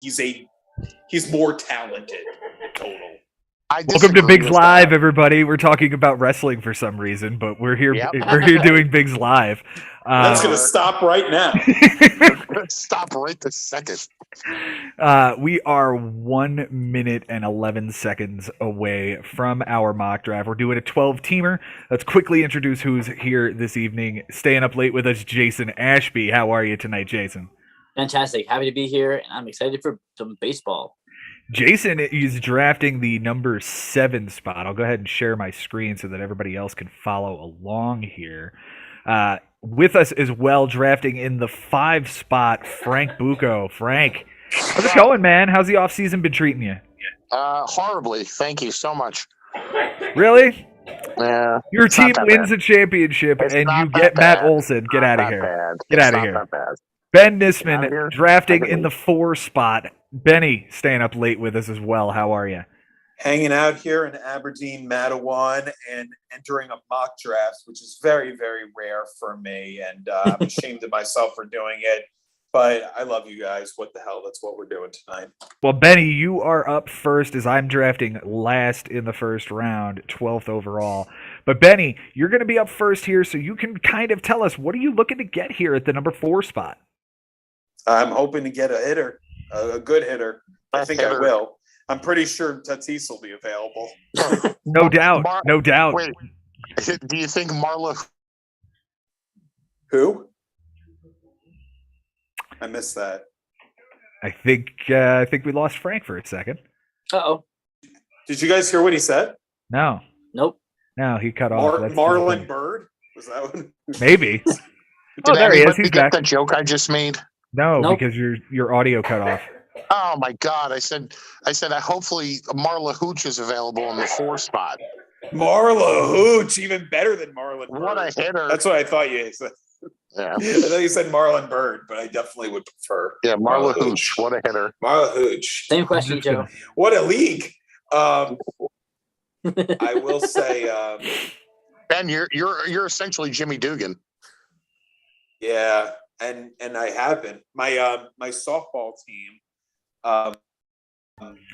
he's more talented total. Welcome to Biggs Live, everybody. We're talking about wrestling for some reason, but we're here. Yep. We're here doing Biggs Live. That's going to stop right now. Stop right this second. We are 1 minute and 11 seconds away from our mock draft. We're doing a 12-teamer. Let's quickly introduce who's here this evening. Staying up late with us, Jason Ashby. How are you tonight, Jason? Fantastic. Happy to be here, and I'm excited for some baseball. Jason is drafting the number 7 spot. I'll go ahead and share my screen so that everybody else can follow along here. With us as well, drafting in the 5 spot, Frank Bucco. Frank, how's it going, man? How's the offseason been treating you? Horribly. Thank you so much. Really? Yeah. Your team wins a championship, and you get Matt Olson. Get out of here. Get out of here. Ben Nisman drafting in the 4 spot. Benny staying up late with us as well. How are you? Hanging out here in Aberdeen, Matawan, and entering a mock draft, which is very, very rare for me. And I'm ashamed of myself for doing it. But I love you guys. What the hell? That's what we're doing tonight. Well, Benny, you are up first as I'm drafting last in the first round, 12th overall. But Benny, you're going to be up first here, so you can kind of tell us, what are you looking to get here at the number 4 spot? I'm hoping to get a hitter, a good hitter. I think I will. I'm pretty sure Tatis will be available. No doubt. No doubt. Wait, do you think Marla? Who? I missed that. I think we lost Frank for a second. Uh-oh. Did you guys hear what he said? No. Nope. No, he cut off. Marlon Bird? Was that one? Maybe. Oh, there he is. He's get back. the joke I just made? No, Nope. because your audio cut off. Oh my God! I said hopefully Marla Hooch is available in the 4 spot. Marla Hooch, even better than Marlon Bird. What a hitter! That's what I thought you said. Yeah. I thought you said Marlon Bird, but I definitely would prefer. Yeah, Marla Hooch. What a hitter! Marla Hooch. Same question, Joe. What a league! I will say, Ben, you're essentially Jimmy Dugan. yeah, and I have been. My softball team.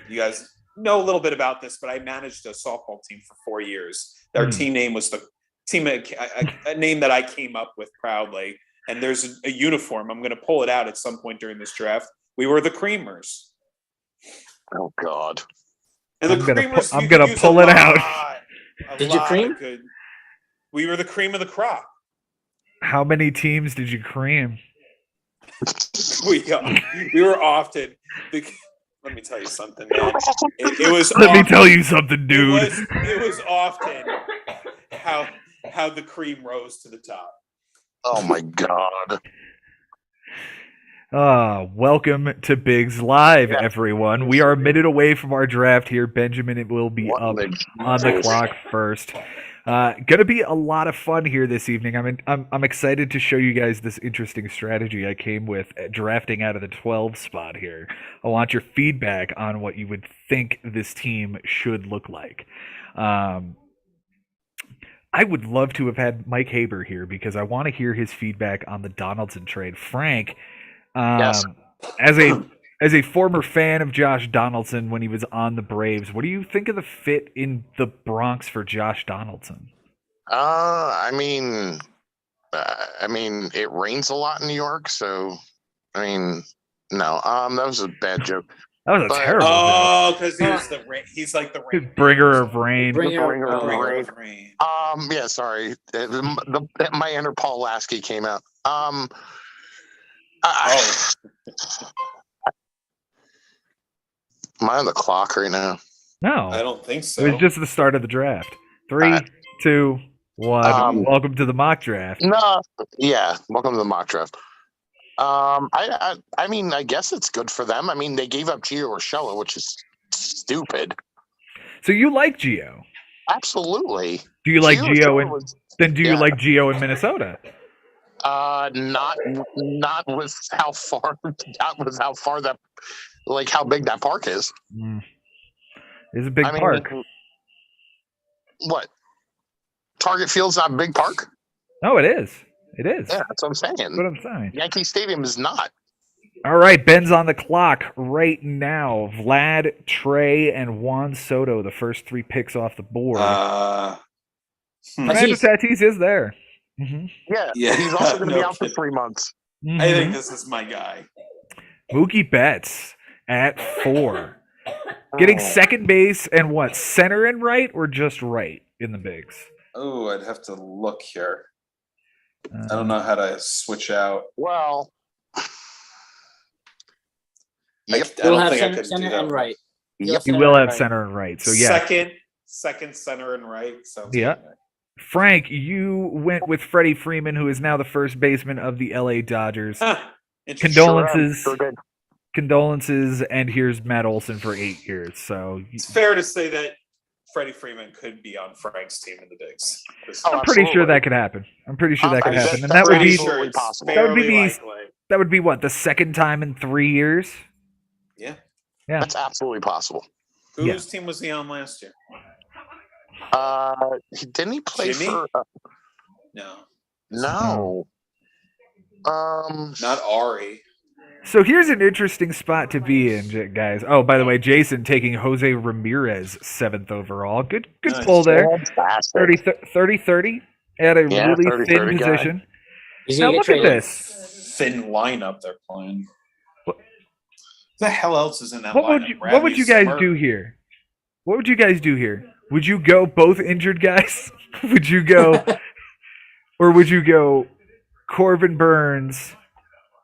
You guys know a little bit about this, but I managed a softball team for 4 years. Our team name was the team, a name that I came up with proudly. And there's a uniform. I'm going to pull it out at some point during this draft. We were the Creamers. Oh God! And the Creamers. I'm going to pull it out. Did you cream? We were the cream of the crop. How many teams did you cream? We were often. Let me tell you something, man. It was. Let me tell you something, dude. It was often how the cream rose to the top. Oh my God! Welcome to Biggs Live, everyone. We are a minute away from our draft here. Benjamin will be up on the clock first. Gonna be a lot of fun here this evening. I'm excited to show you guys this interesting strategy I came with drafting out of the 12 spot here. I want your feedback on what you would think this team should look like. I would love to have had Mike Haber here because I want to hear his feedback on the Donaldson trade. Frank, Yes. as a former fan of Josh Donaldson when he was on the Braves, what do you think of the fit in the Bronx for Josh Donaldson? I mean, it rains a lot in New York, so no. That was a bad joke. That was a terrible joke. Oh, because he's like the rain. Bringer of rain. Bringer of rain. Yeah, sorry. My inner Paul Lasky came out. Am I on the clock right now? No. I don't think so. It was just the start of the draft. 3, 2, 1. Welcome to the mock draft. No. Yeah, welcome to the mock draft. I mean, I guess it's good for them. I mean, they gave up Gio Urshela, which is stupid. So you like Gio? Absolutely. Do you like Gio? Then do you like Gio in Minnesota? Not with how far. Not with how far that, like how big that park is. It's a big park. What? Target Field's not a big park? No, it is. It is. Yeah, that's what I'm saying. That's what I'm saying. Yankee Stadium is not. All right, Ben's on the clock right now. Vlad, Trey, and Juan Soto, the first 3 picks off the board. Fernando Tatis is there. Mm-hmm. Yeah, he's also going to no be out for kidding. 3 months. Mm-hmm. I think this is my guy. Mookie Betts at 4. Getting second base and what? Center and right or just right in the bigs? Oh, I'd have to look here. I don't know how to switch out. Well, I yep. don't have think I center, could center do that. and right. Yep. You will have center and right. So yeah. Second, center, and right. Sounds Yeah. good. Frank, you went with Freddie Freeman, who is now the first baseman of the LA Dodgers. Interesting. Condolences. Sure did. Condolences, and here's Matt Olson for 8 years. So It's fair to say that Freddie Freeman could be on Frank's team in the bigs. I'm pretty sure that could happen. I'm pretty sure that could happen, and that would Pretty be sure it's possible. That would be fairly the- likely. that would be what, the second time in 3 years? Yeah. Yeah. That's absolutely possible. Whose team was he on last year? Didn't he play Jimmy? for? No, No. not Ari. So here's an interesting spot to be in, guys. Oh, by the way, Jason taking Jose Ramirez 7th overall. Good Nice. pull there. Fantastic. 30-30 at a Yeah, really 30-30 thin guy. position. He's Now gonna look get at traded. this. Thin lineup they're playing. What- The hell else is in that What lineup? what would you guys Smurf? do here? What would you guys do here? Would you go both injured guys? Would you go, or would you go Corbin Burns,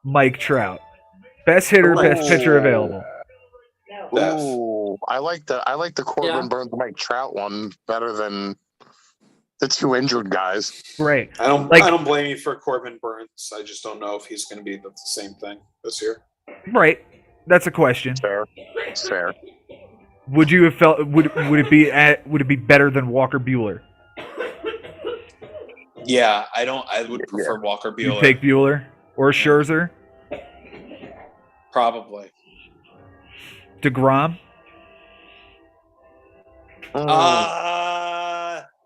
Mike Trout? Best hitter, best pitcher available. Ooh, I like the Corbin Yeah. Burns Mike Trout one better than the 2 injured guys. Right. I don't Like- blame you for Corbin Burns. I just don't know if he's going to be the same thing this year. Right. That's a question. Fair. It's fair. Would you have felt would it be better than Walker Bueller? Yeah, I would prefer Walker You Bueller. take Bueller or Scherzer, Probably. DeGrom.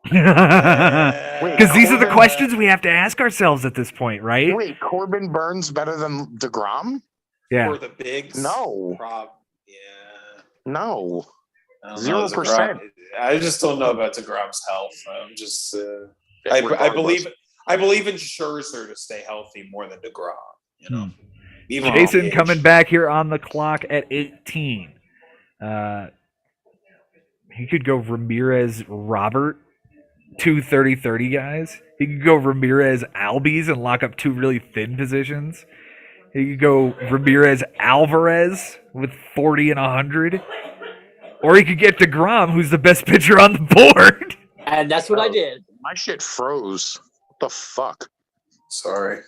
Because these are the questions we have to ask ourselves at this point, right? Wait, Corbin Burns better than DeGrom? Yeah. For the bigs. No. Yeah. No. I don't know, 0%. I just don't know about DeGrom's health. I'm just. I believe in Scherzer to stay healthy more than DeGrom. You know. Even on Jason age. coming back here on the clock at 18. He could go Ramirez Robert, 2 30-30 guys. He could go Ramirez Albies and lock up 2 really thin positions. He could go Ramirez Alvarez with 40 and 100. Or he could get DeGrom, who's the best pitcher on the board. And that's what I did. My shit froze. What the fuck? Sorry.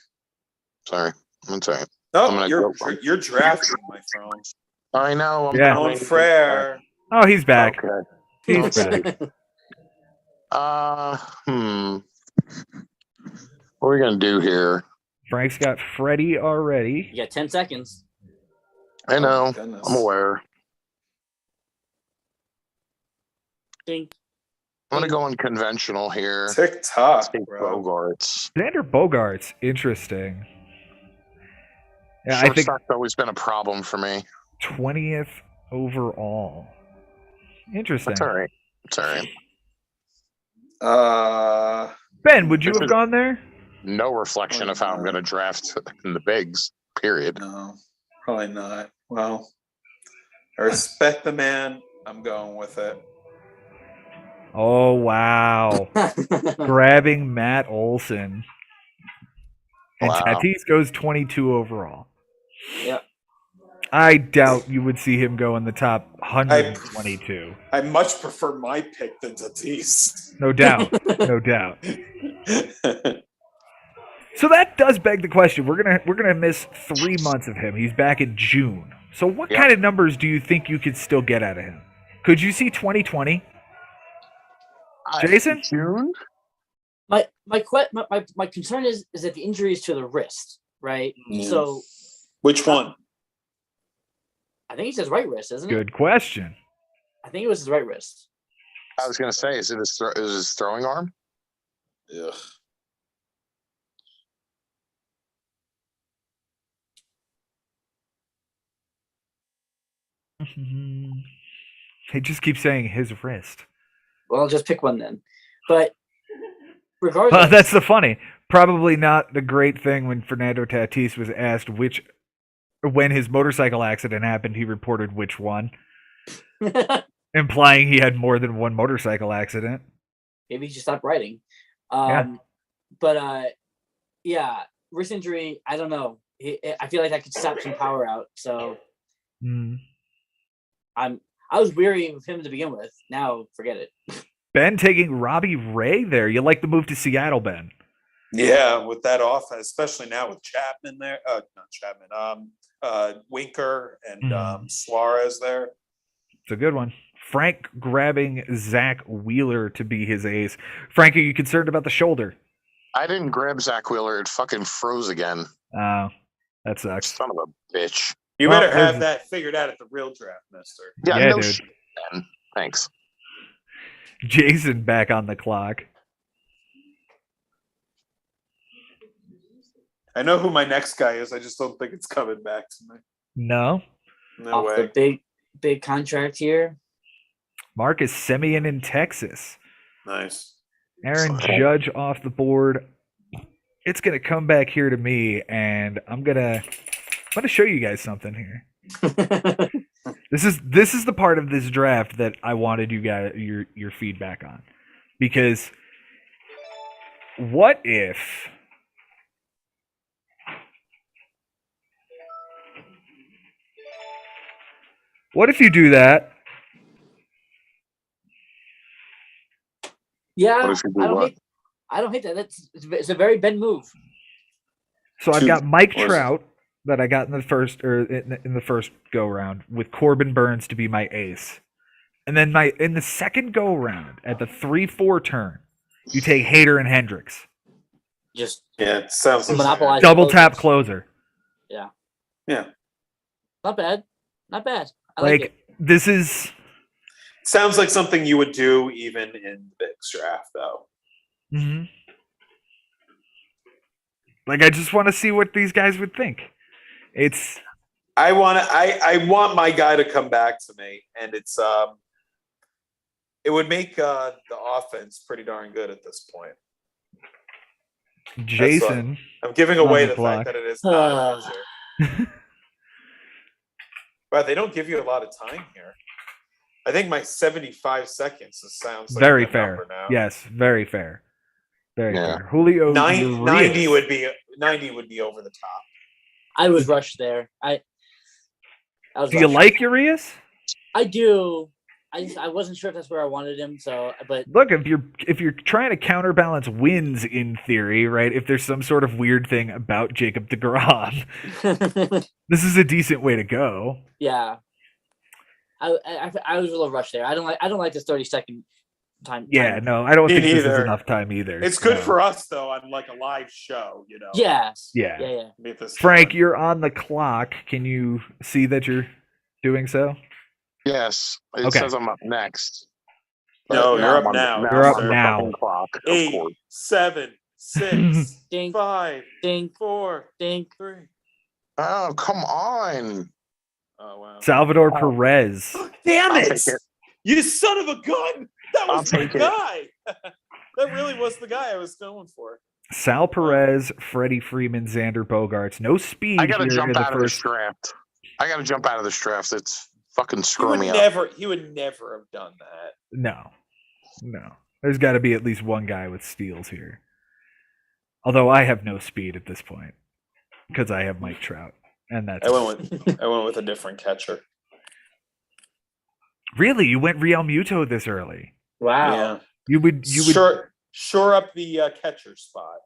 Sorry. I'm sorry. No, I'm gonna you're drafting, my friend. I know. I'm Yeah. Alan Frere. Oh, he's back. Okay. He's back. What are we gonna do here? Frank's got Freddie already. You got 10 seconds. I know. Goodness. I'm aware. Ding. I'm gonna go unconventional here. TikTok, Take bro. Bogarts. Xander Bogarts, interesting. Yeah, I think Shortstop's always been a problem for me. 20th overall. Interesting. That's all right. It's all right. Ben, would you This have is- gone there? No reflection of how I'm gonna draft in the bigs. Period. No, probably not. Well, I respect the man. I'm going with it. Oh, wow. Grabbing Matt Olson. And Wow. Tatis goes 22 overall. Yep. I doubt you would see him go in the top 122. I much prefer my pick than Tatis. No doubt. No doubt. So that does beg the question. We're gonna miss 3 months of him. He's back in June. So what Yeah. kind of numbers do you think you could still get out of him? Could you see 2020? Jason? June? My concern is that the injury is to the wrist, right? Yeah. So Which one? I think it's his right wrist, isn't it? Good question. I think it was his right wrist. I was gonna say, is it his throwing arm? Ugh. He just keeps saying his wrist. Well, I'll just pick one then. But regardless, Well, that's the funny. Probably not the great thing when Fernando Tatis was asked when his motorcycle accident happened, he reported which one, implying he had more than one motorcycle accident. maybe he should stop writing. Yeah. But yeah, wrist injury. I don't know. I feel like that could sap some power out. So I was weary of him to begin with. Now forget it. Ben taking Robbie Ray there. You like the move to Seattle, Ben? Yeah, with that offense, especially now with Chapman there. Not Chapman. Winker and Suarez there. It's a good one. Frank grabbing Zach Wheeler to be his ace. Frank, are you concerned about the shoulder? I didn't grab Zach Wheeler. It fucking froze again. Oh, that sucks. Son of a bitch. You Well, better have there's- that figured out at the real draft, mister. Yeah, Yeah, no dude. shit, man. Thanks. Jason back on the clock. I know who my next guy is. I just don't think it's coming back to me. No. No Off way. the big contract here. Marcus Semien in Texas. Nice. Aaron Judge off the board. It's gonna come back here to me, and I'm gonna show you guys something here. This is the part of this draft that I wanted you guys your feedback on, because what if you do that? Yeah, What if you do what? I don't hate that. It's a very Ben move. So I've Two- got Mike was it? Trout that I got in the first in the first go round with Corbin Burns to be my ace, and then in the second go round at the 3-4 turn, you take Hader and Hendricks, Just Yeah, it sounds like Monopolize. double tap closer. Yeah. not bad. Not bad. I like it. This is Sounds like something you would do even in the big draft, though. like I just want to see what these guys would think. It's I want my guy to come back to me, and it's it would make the offense pretty darn good at this point. Jason. I'm giving away On the the clock. fact that it is not a pitcher. But they don't give you a lot of time here. I think my 75 seconds sounds like Very a good fair. number now. Yes, very fair. Very Yeah. fair. Julio 90 Urias. would be over the top. I was rushed there. I was Do you rushed. like Urias? I do. I wasn't sure if that's where I wanted him. So, but Look, if you're trying to counterbalance wins in theory, right? If there's some sort of weird thing about Jacob deGrom, this is a decent way to go. yeah, I was a little rushed there. I don't like this 30-second time. Yeah, time. no, I don't Me think this is neither. enough time either. It's good No. for us though on like a live show, you know. Yeah. Yeah. Yeah. Make this Frank, fun. you're on the clock. Can you see that you're doing so? Yes. It Okay. says I'm up next. No, But you're I'm up on the- now. You're I'm up on the now. fucking Clock, of 8, course. 7, 6, Ding, 5, ding, 4, ding. 3. Oh, come on. Oh wow. Salvador Perez. Damn I'll it! take it. You son of a gun! That I'll was the take it. guy. That really was the guy I was going for. Sal Perez, Freddie Freeman, Xander Bogaerts. No speed I gotta here jump in the out of this first. draft. I gotta jump out of this draft. It's fucking He screwing would me up. never. He would never have done that. No. There's got to be at least one guy with steals here. Although I have no speed at this point because I have Mike Trout, and that's I went with a different catcher. really you went Real Muto this early. Wow. Yeah. You would Shore up the catcher spot.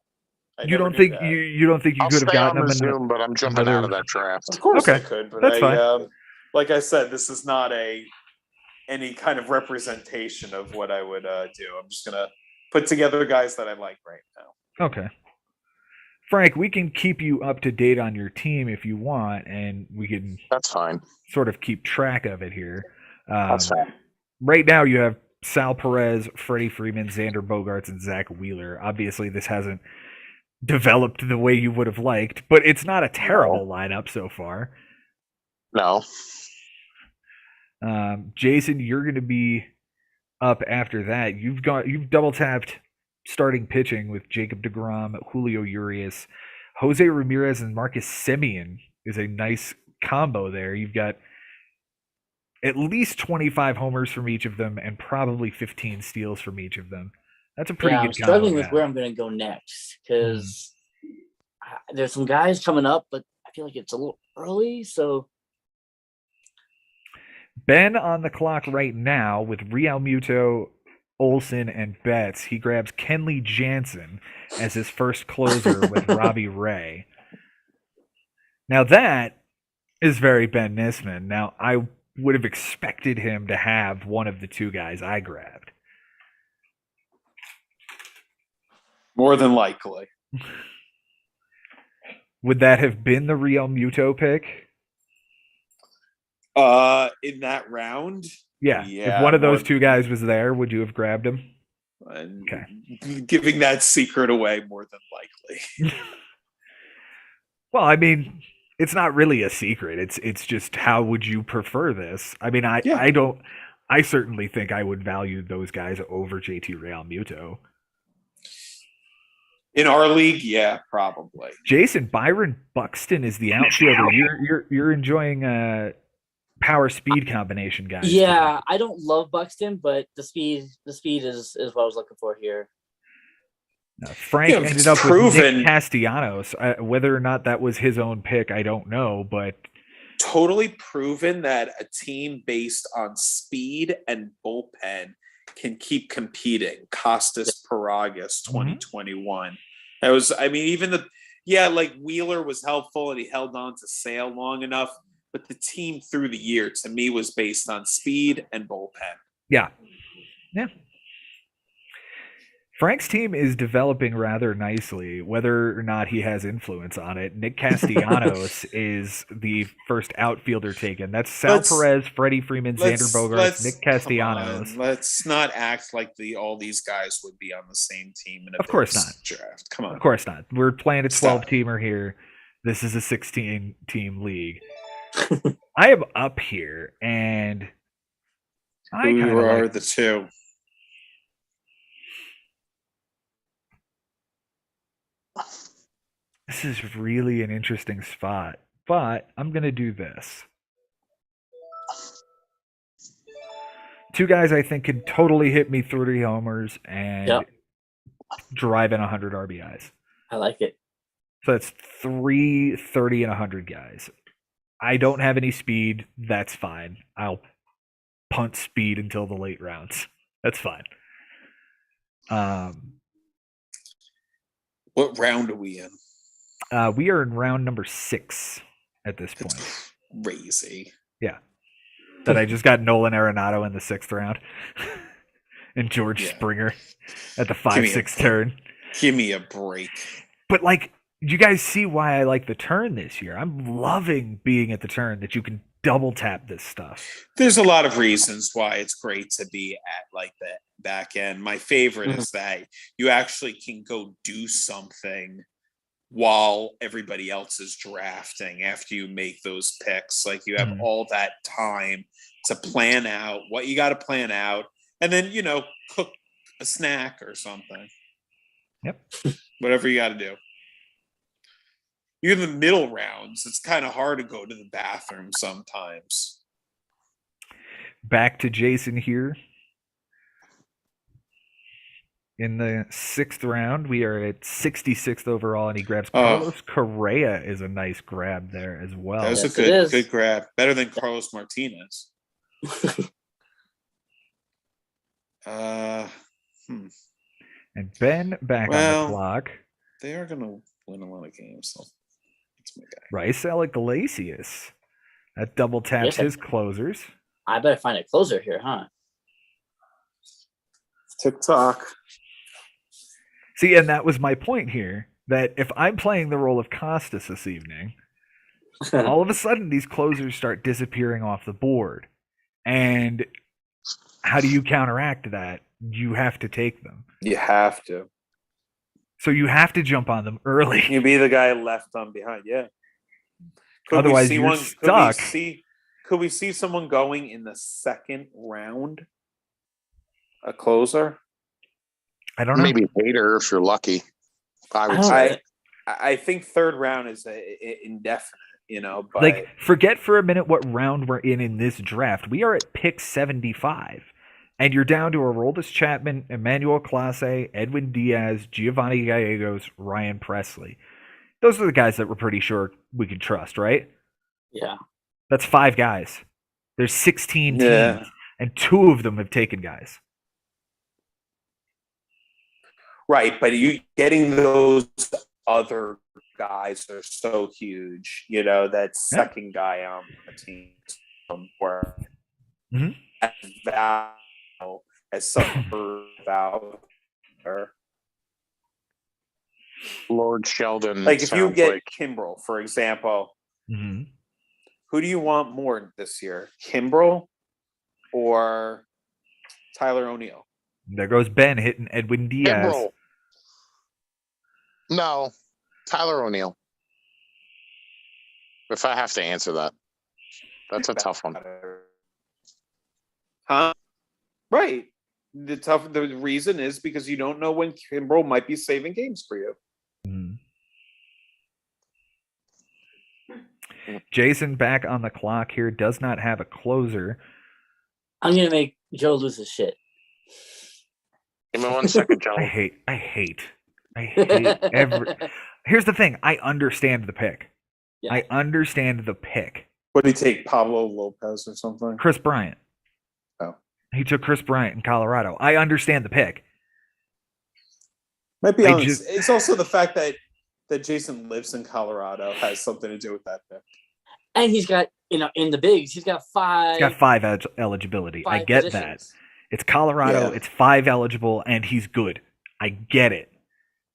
I you never don't do think that. you don't think you I'll could have stay on gotten the him in Zoom, but I'm jumping another- out of that draft. Of course Okay. I could, but That's I fine. like I said, this is not any kind of representation of what I would do. I'm just gonna put together guys that I like right now. Okay. Frank, we can keep you up to date on your team if you want, and we can That's fine. sort of keep track of it here. That's fine. Right now, you have Sal Perez, Freddie Freeman, Xander Bogaerts, and Zach Wheeler. Obviously, this hasn't developed the way you would have liked, but it's not a terrible lineup so far. No. Jason, you're going to be up after that. You've double tapped starting pitching with Jacob deGrom, Julio Urias, Jose Ramirez, and Marcus Semien is a nice combo there. You've got at least 25 homers from each of them and probably 15 steals from each of them. That's a pretty good I'm struggling combo with where I'm going to go next because there's some guys coming up, but I feel like it's a little early. So Ben on the clock right now with Real Muto, Olson, and Betts. He grabs Kenley Jansen as his first closer with Robbie Ray. Now that is very Ben Nisman. Now I would have expected him to have one of the two guys I grabbed. More than likely. Would that have been the Real Muto pick? In that round? Yeah. If one of those two guys was there, would you have grabbed him? Okay. Giving that secret away more than likely. Well, I mean, it's not really a secret. It's just how would you prefer this? I mean, I certainly think I would value those guys over JT Real Muto. In our league, yeah, probably. Jason, Byron Buxton is the outfielder. You're enjoying power speed combination guys. Yeah, today. I don't love Buxton, but the speed is what I was looking for here. Frank ended up with Nick Castellanos. Whether or not that was his own pick, I don't know, but totally proven that a team based on speed and bullpen can keep competing. Costas Paragas 2021. That was, I mean, even like Wheeler was helpful and he held on to Sale long enough, but the team through the year to me was based on speed and bullpen. Yeah. Frank's team is developing rather nicely, whether or not he has influence on it. Nick Castellanos is the first outfielder taken. That's Sal Perez, Freddie Freeman, Xander Bogaerts, Nick Castellanos. Let's not act like all these guys would be on the same team in a draft. Come on. Of course not. We're playing a 12-teamer here. This is a 16-team league. I am up here, and who are the two? This is really an interesting spot, but I'm going to do this. Two guys I think could totally hit me 30 homers and drive in 100 RBIs. I like it. So that's 3, 30, and 100 guys. I don't have any speed. That's fine. I'll punt speed until the late rounds. That's fine. What round are we in? We are in round number 6 at this point. That's crazy. Yeah. That I just got Nolan Arenado in the 6th round. And George Springer at the 5-6 turn. Give me a break. But you guys see why I like the turn this year. I'm loving being at the turn that you can double tap this stuff. There's a lot of reasons why it's great to be at the back end. My favorite is that you actually can go do something while everybody else is drafting after you make those picks. You have all that time to plan out what you got to plan out and then, cook a snack or something. Yep. Whatever you got to do. You're in the middle rounds. It's kind of hard to go to the bathroom sometimes. Back to Jason here. In the 6th round, we are at 66th overall, and he grabs Carlos Correa is a nice grab there as well. That was a good grab. Better than Carlos Martinez. And Ben back on the clock. They are going to win a lot of games. So that's my guy. Raisel Iglesias. That double taps his closers. I better find a closer here, huh? TikTok. See, and that was my point here, that if I'm playing the role of Costas this evening, all of a sudden these closers start disappearing off the board. And how do you counteract that? You have to take them. You have to. So you have to jump on them early. You be the guy left on behind, yeah. Otherwise, you're stuck. could we see someone going in the second round? A closer? I don't know. Maybe later if you're lucky. I would I don't say. I think third round is indefinite, but Like, forget for a minute what round we're in this draft. We are at pick 75. And you're down to Aroldis Chapman, Emmanuel Clase, Edwin Diaz, Giovanni Gallegos, Ryan Presley. Those are the guys that we're pretty sure we can trust, right? Yeah. That's 5 guys. There's 16 teams, Yeah. and 2 of them have taken guys. right. But you getting those other guys are so huge. That second guy on the team where Mhm. as value as some value. Lord Sheldon. Like if you sounds get like- Kimbrel, for example, Mhm. who do you want more this year, Kimbrel or Tyler O'Neill? There goes Ben hitting Edwin Diaz. Kimbrel. No, Tyler O'Neill. If I have to answer that, that's a tough one. Huh? Right. The reason is because you don't know when Kimbrel might be saving games for you. Mhm. Jason back on the clock here, does not have a closer. I'm gonna make Joe lose his shit. Give me 1 second, I John. hate every. Here's the thing. I understand the pick. Yeah. I understand the pick. What did he take? Pablo Lopez or something? Chris Bryant. Oh. He took Chris Bryant in Colorado. I understand the pick. Might be I honest. just- It's also the fact that Jason lives in Colorado has something to do with that pick. And he's got, in the bigs, he's got 5. He's got 5 eligibility. I 5 get positions. that. It's Colorado. Yeah. It's 5 eligible, and he's good. I get it.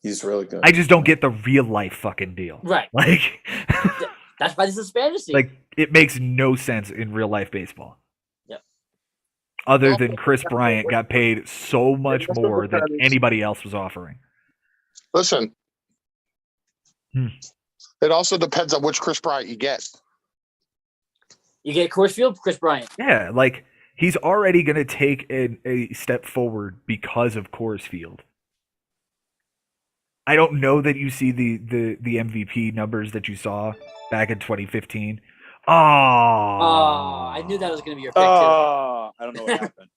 He's really good. I just don't get the real life fucking deal. Right. Like, That's why this is fantasy. like it makes no sense in real life baseball. Yep. Other than Chris Bryant got paid so much more than anybody else was offering. Listen, Hmm. it also depends on which Chris Bryant you get. you get Coors Field, Chris Bryant. Yeah, like he's already going to take a step forward because of Coors Field. I don't know that you see the MVP numbers that you saw back in 2015. Oh, I knew that was gonna be your pick too. Oh, I don't know what happened.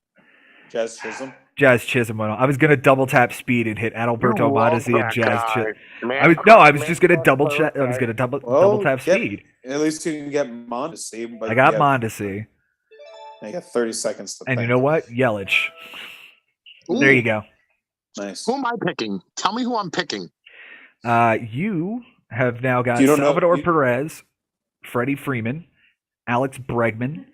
Jazz Chisholm. Jazz Chisholm went on. I was going to double tap speed and hit Adalberto You love Mondesi and that Jazz guy. Chisholm. Man, I was just going to double check. I was going to double tap get- speed. At least you can get Mondesi. But I got yeah, Mondesi. You got 30 seconds to And you think. know what? Yelich. Ooh, There you go. Nice. Who am I picking? Tell me who I'm picking. You have now got You don't know- Salvador you- Perez, Freddie Freeman, Alex Bregman,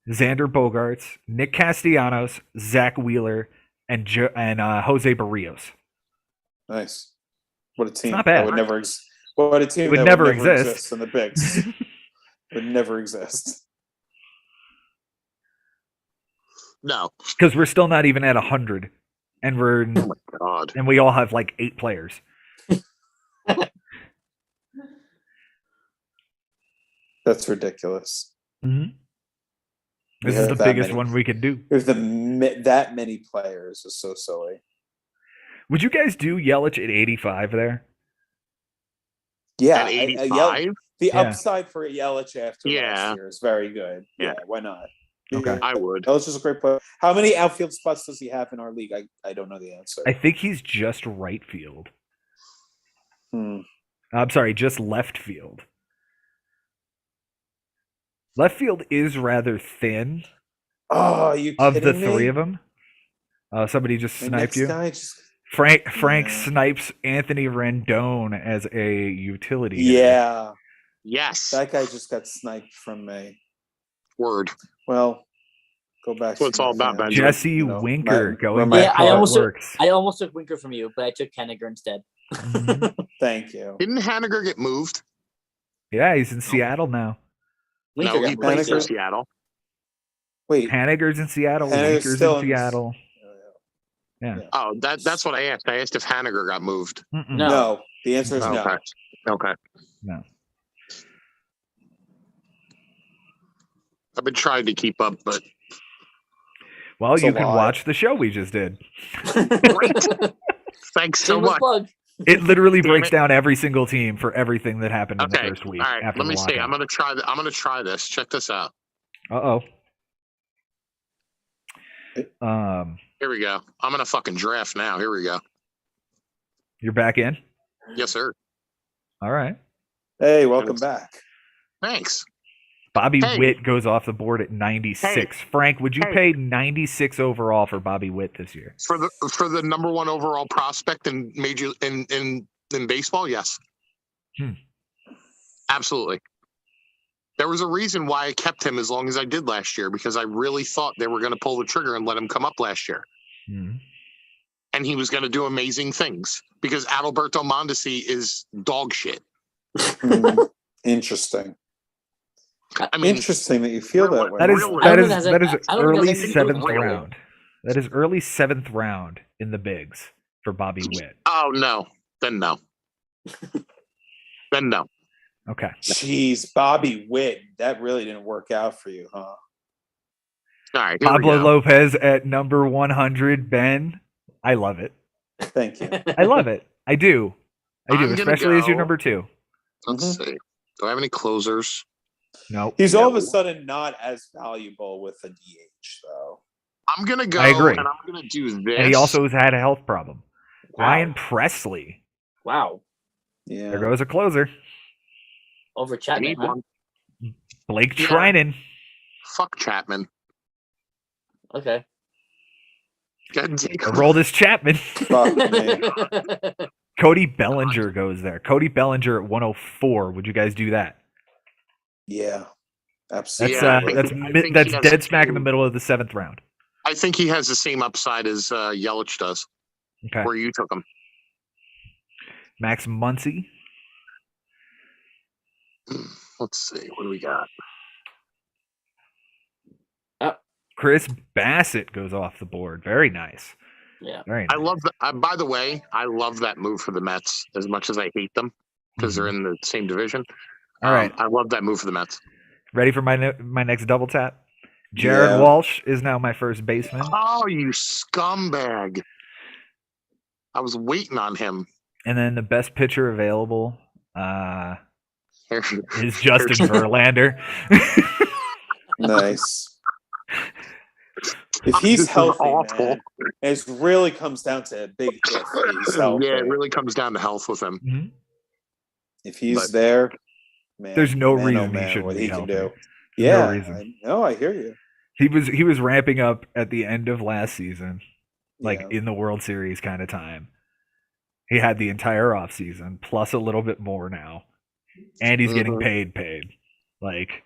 Xander Bogaerts, Nick Castellanos, Zach Wheeler, and Jose Barrios. Nice. What a team. not bad. That would never what a team Would that never would never exist. exist in the bigs. Would never exist. No. Because we're still not even at 100, and God. we all have like 8 players. That's ridiculous. Mm-hmm. We This is have the that biggest many. one we could do. There's that many players is so silly. Would you guys do Yelich at 85 there? Yeah, At I- 85? the Yeah. upside for Yelich after Yeah. last year is very good. Yeah. Why not? Okay. I would. Yelich is a great player. How many outfield spots does he have in our league? I don't know the answer. I think he's just right field. Hmm. I'm sorry, just left field. Left field is rather thin Oh, you of the kidding me? 3 of them. Somebody just My sniped next you. guy just Frank Yeah. snipes Anthony Rendon as a utility. hitter. yeah, Yes. that guy just got sniped from me. Word. Well, go back. That's what it's all about, man. Benjamin. Jesse Winker going remind- back Yeah, how I it almost- works. I almost took Winker from you, but I took Kenniger instead. Mhm. Thank you. Didn't Haniger get moved? Yeah, he's in Seattle now. Winker No, got he moved, plays in Haniger- too. Seattle. Wait, Haniger's in Seattle. Haniger's Winker's still in in- Seattle. Oh, that's what I asked. I asked if Haniger got moved. Mm-mm. No. no. The answer is Okay. no. Okay. No. I've been trying to keep up, but Well, It's a you can lie. watch the show we just did. thanks so Shameless much. plug. It literally Damn breaks it. down every single team for everything that happened in the Okay, first week all right. after Let me the see. lockout. I'm gonna try this. Check this out. Uh-oh. Here we go. I'm gonna fucking draft now. Here we go. You're back in? Yes, sir. All right. Hey, welcome back. Thanks. Bobby Hey. Witt goes off the board at 96. Frank, would you Hey. pay 96 overall for Bobby Witt this year? For the number one overall prospect in major in baseball, yes. Absolutely. There was a reason why I kept him as long as I did last year, because I really thought they were going to pull the trigger and let him come up last year. Hmm. And he was going to do amazing things, because Adalberto Mondesi is dog shit. Interesting. I mean, Interesting that you feel real- that way. That is Really? that I don't is think that is that's a- I don't think early that's anything seventh real. round. That is early seventh round in the bigs for Bobby Witt. oh no, then no, then no. Okay. Jeez, Bobby Witt, that really didn't work out for you, huh? All right, here Pablo we go. Lopez at number 100. Ben, I love it. Thank you. I love it. I do. I do, I'm gonna especially as your go- number 2. Let's see. Do I have any closers? No. He's all of a No. sudden not as valuable with a DH, though. I'm gonna go. I agree. And I'm gonna do this. And he also has had a health problem. Wow. Ryan Presley. Wow. Yeah. There goes a closer. Over I Chapman. need Huh? one. Blake Yeah. Trinan. Fuck Chapman. Okay. Go ahead and take him. Aroldis Chapman. Fuck me. Cody Bellinger goes there. Cody Bellinger at 104. Would you guys do that? Yeah. That's Absolutely. Yeah, I think- that's I mi- think that's he has dead smack in the two. middle of the 7th round. I think he has the same upside as Yelich does, Okay. where you took him. Max Muncy. Let's see. What do we got? Chris Bassett goes off the board. Very nice. Yeah. Very I nice. love that. By the way, I love that move for the Mets as much as I hate them because they're in the same division. All right. I love that move for the Mets. Ready for my next double tap? Jared Yeah. Walsh is now my first baseman. Oh, you scumbag. I was waiting on him. And then the best pitcher available Here- is Justin Verlander. Nice. If he's This is healthy, awful. man, it really comes down to a big if he's healthy. Yeah, it really comes down to health with him. Mhm. If he's But- there, man, There's no man, reason oh, he man, shouldn't what be he can healthy. do. There's Yeah, no reason. I hear you. He was ramping up at the end of last season, like Yeah. in the World Series kind of time. He had the entire offseason plus a little bit more now. And he's getting Mhm. paid. Like,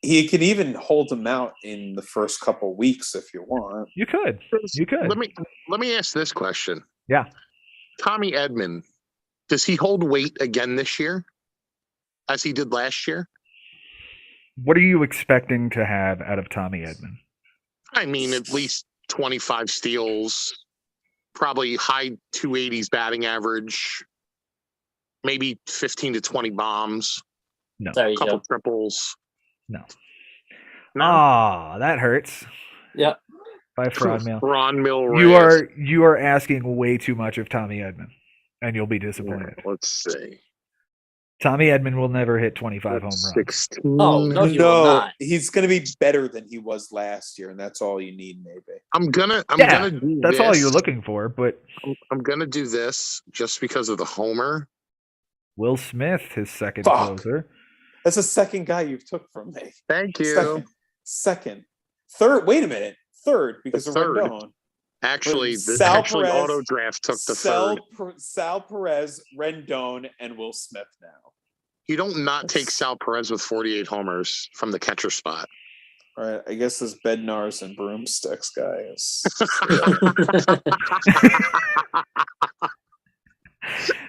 He could even hold him out in the first couple weeks if you want. you could. You could. Let me ask this question. Yeah. Tommy Edman, does he hold weight again this year, as he did last year? What are you expecting to have out of Tommy Edman? I mean, at least 25 steals, probably high 280s batting average, maybe 15 to 20 bombs, Sorry, a couple Joe. triples. No. No? Ah, that hurts. Yep. By fraud mail. Ron Mil You are asking way too much of Tommy Edman, and you'll be disappointed. Let's see. Tommy Edman will never hit 25 home runs. 16. Oh, no, he will No, not. he's going to be better than he was last year, and that's all you need, maybe. I'm gonna Yeah, do That's all this. you're looking for, but I'm gonna do this just because of the homer. Will Smith, his second Fuck. closer. That's the second guy you took from me. Thank you. Second. Third. Wait a minute. Third, because of third. Rendon. Actually, Sal Perez, Auto Draft took the third. Sal Perez, Rendon, and Will Smith now. You don't not take Sal Perez with 48 homers from the catcher spot. All right. I guess this Bednars and Broomsticks guy is.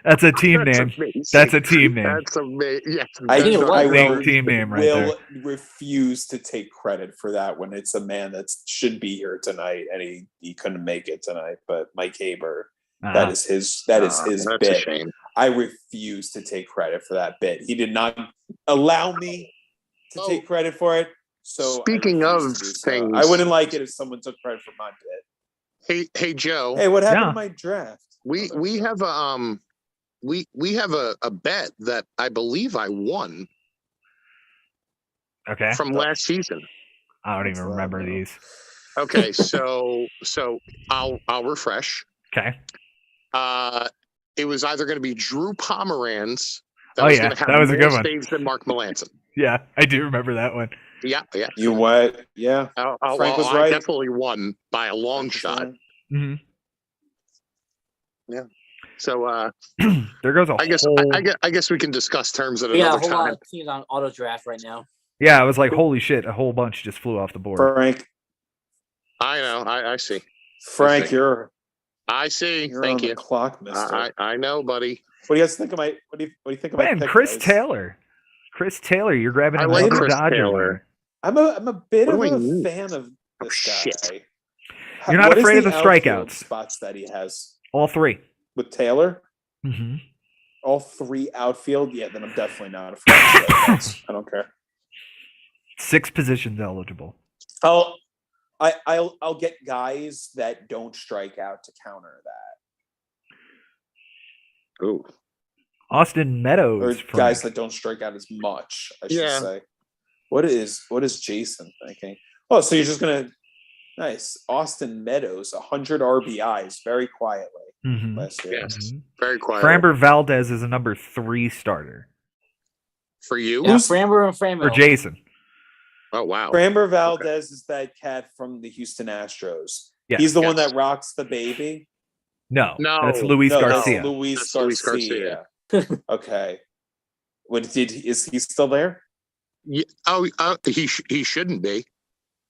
That's a team name. amazing. That's a team name. That's amazing. Yes, I, think it was. I Big will, team name right there. refuse to take credit for that when it's a man that should be here tonight and he couldn't make it tonight. But Mike Haber, that is his That's a bit. shame. I refuse to take credit for that bit. He did not allow me to Oh. take credit for it. So Speaking I refuse of to do so. things- I wouldn't like it if someone took credit for my bit. Hey Joe. Hey, what happened Yeah. to my draft? We have a we have a bet that I believe I won Okay. from last season. I don't What's even that remember now? these. Okay, so I'll refresh. Okay. It was either going to be Drew Pomeranz Oh, was yeah, going to have that was a more good one. saves than Mark Melanson. Yeah, I do remember that one. Yeah. You what? Yeah. Frank was I right. definitely won by a long Frank was shot. right. hmm So There goes a I guess whole. I guess we can discuss terms at We got a another whole lot time. of teams on auto draft right now. Yeah, I was like, holy shit, a whole bunch just flew off the board. Frank, I know. I see. Frank, Okay. you're Thank on you. the clock, mister. I know, buddy. What do you guys think of my? What do you think of my Man, pick, Chris guys? Taylor. Chris Taylor, you're grabbing I another like Chris Dodger Taylor. winner. I'm a bit What of do I a need? fan of Oh, this shit. guy. You're not What is afraid of the outfield strikeouts. spots that he has All three. with Taylor? hmm All three outfield? Yeah, then I'm definitely not afraid of strikeouts. I don't care. 6 positions eligible. I'll get guys that don't strike out to counter that, Ooh. Austin or Meadows. guys Frank. that don't strike out as much. I should Yeah. say. What is Jason thinking? Oh, so you're just gonna nice Austin Meadows, 100 RBIs, very quietly Mhm. last year. Yes. Mhm. Very quiet. Framber Valdez is a number 3 starter. For you? Yeah, Framber and Framo. For Jason. Oh wow. Framber Valdez is that cat from the Houston Astros. Yes. He's the one Yes. that rocks the baby. No. No. That's Luis No, that's Garcia. Luis That's Luis Garcia. Okay. Is he still there? Yeah, he shouldn't be.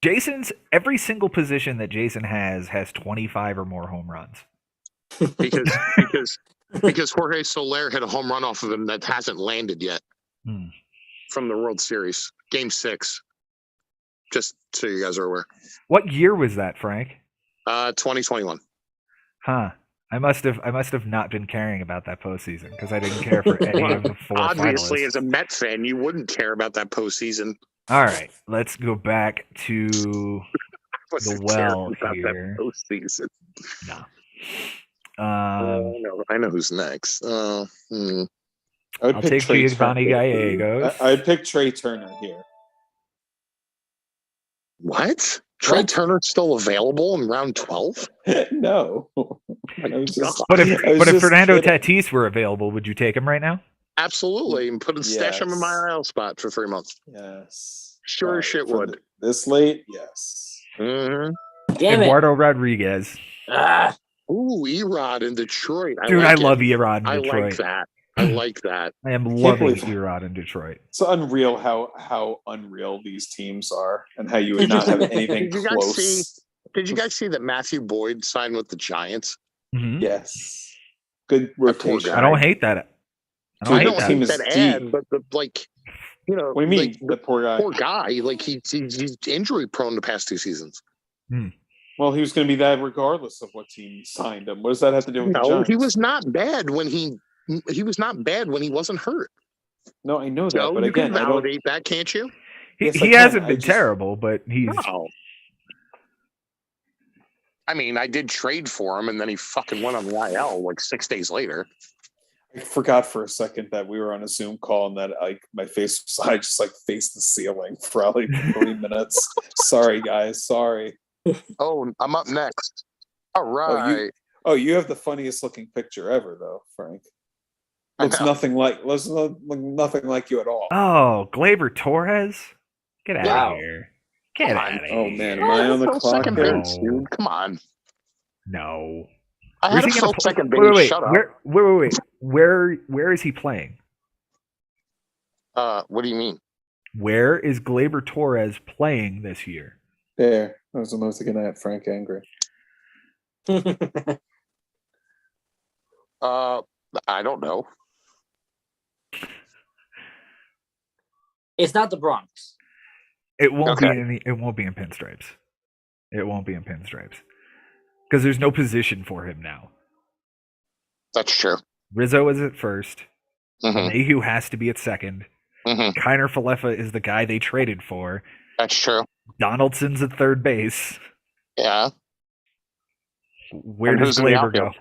Jason's every single position that Jason has 25 or more home runs. because Jorge Soler hit a home run off of him that hasn't landed yet Hmm. from the World Series, Game 6. Just so you guys are aware. What year was that, Frank? 2021. Huh. I must have not been caring about that postseason because I didn't care for any of the 4 Obviously, finalists. as a Met fan, you wouldn't care about that postseason. All right, let's go back to Wasn't well caring about here. that postseason. no. I know who's next. I would I'll pick take Trey Giovanni Turner. Gallegos. I'd pick Trey Turner here. What? Trey Turner's still available in round 12? No. I was just- But I was if just Fernando kidding. Tatis were available, would you take him right now? Absolutely, and stash him in my Yes. IL spot for 3 months. Yes. Sure as shit For would. This late? Yes. Mm-hmm. Damn it. Eduardo Rodriguez. Ah, Ooh, Erod in Detroit. Dude, like I it. love Erod in I Detroit. like that. I like that. I am loving believe- Erod in Detroit. It's unreal how unreal these teams are and how you would not have anything Did you guys close. Did you guys see that Matthew Boyd signed with the Giants? Mhm. Yes. Good rotation. guy. I don't hate that. I Dude, don't I hate don't the that. team hate is that deep. ad, but What do you mean? like, the poor guy. poor guy, like he's injury prone the past 2 seasons. Well, he was going to be that regardless of what team signed him. What does that have to do with the No, Giants? he was not bad when he was not bad when he wasn't hurt. No, I know that, Joe, but you again, can I don't. validate that, can't you? Yes, I He can. hasn't I been just- terrible, but he's No. I mean, I did trade for him, and then he fucking went on the IL like 6 days later. I forgot for a second that we were on a Zoom call and that my face was I just faced the ceiling for like 3 minutes. Sorry, guys. Sorry. Oh, I'm up next. All right. Oh, you have the funniest looking picture ever, though, Frank. I Looks know. nothing like you at all. Oh, Gleyber Torres? Get out Wow. of here. Get Come out on. of here. Oh man, am I on the Fill clock second here? base, dude. Come on. No. I Where's had he a gonna full play? second base. Wait. Shut up. Wait. Where is he playing? What do you mean? Where is Gleyber Torres playing this year? There. I was almost looking at Frank angry. I don't know. it's not the Bronx. It won't Okay. it won't be in pinstripes. It won't be in pinstripes. Because there's no position for him now. That's true. Rizzo is at first. Mm-hmm. Mayhew has to be at second. Mm-hmm. Kiner Falefa is the guy they traded for. That's true. Donaldson's at third base. Yeah. Where And does who's in the Glaber go? outfield?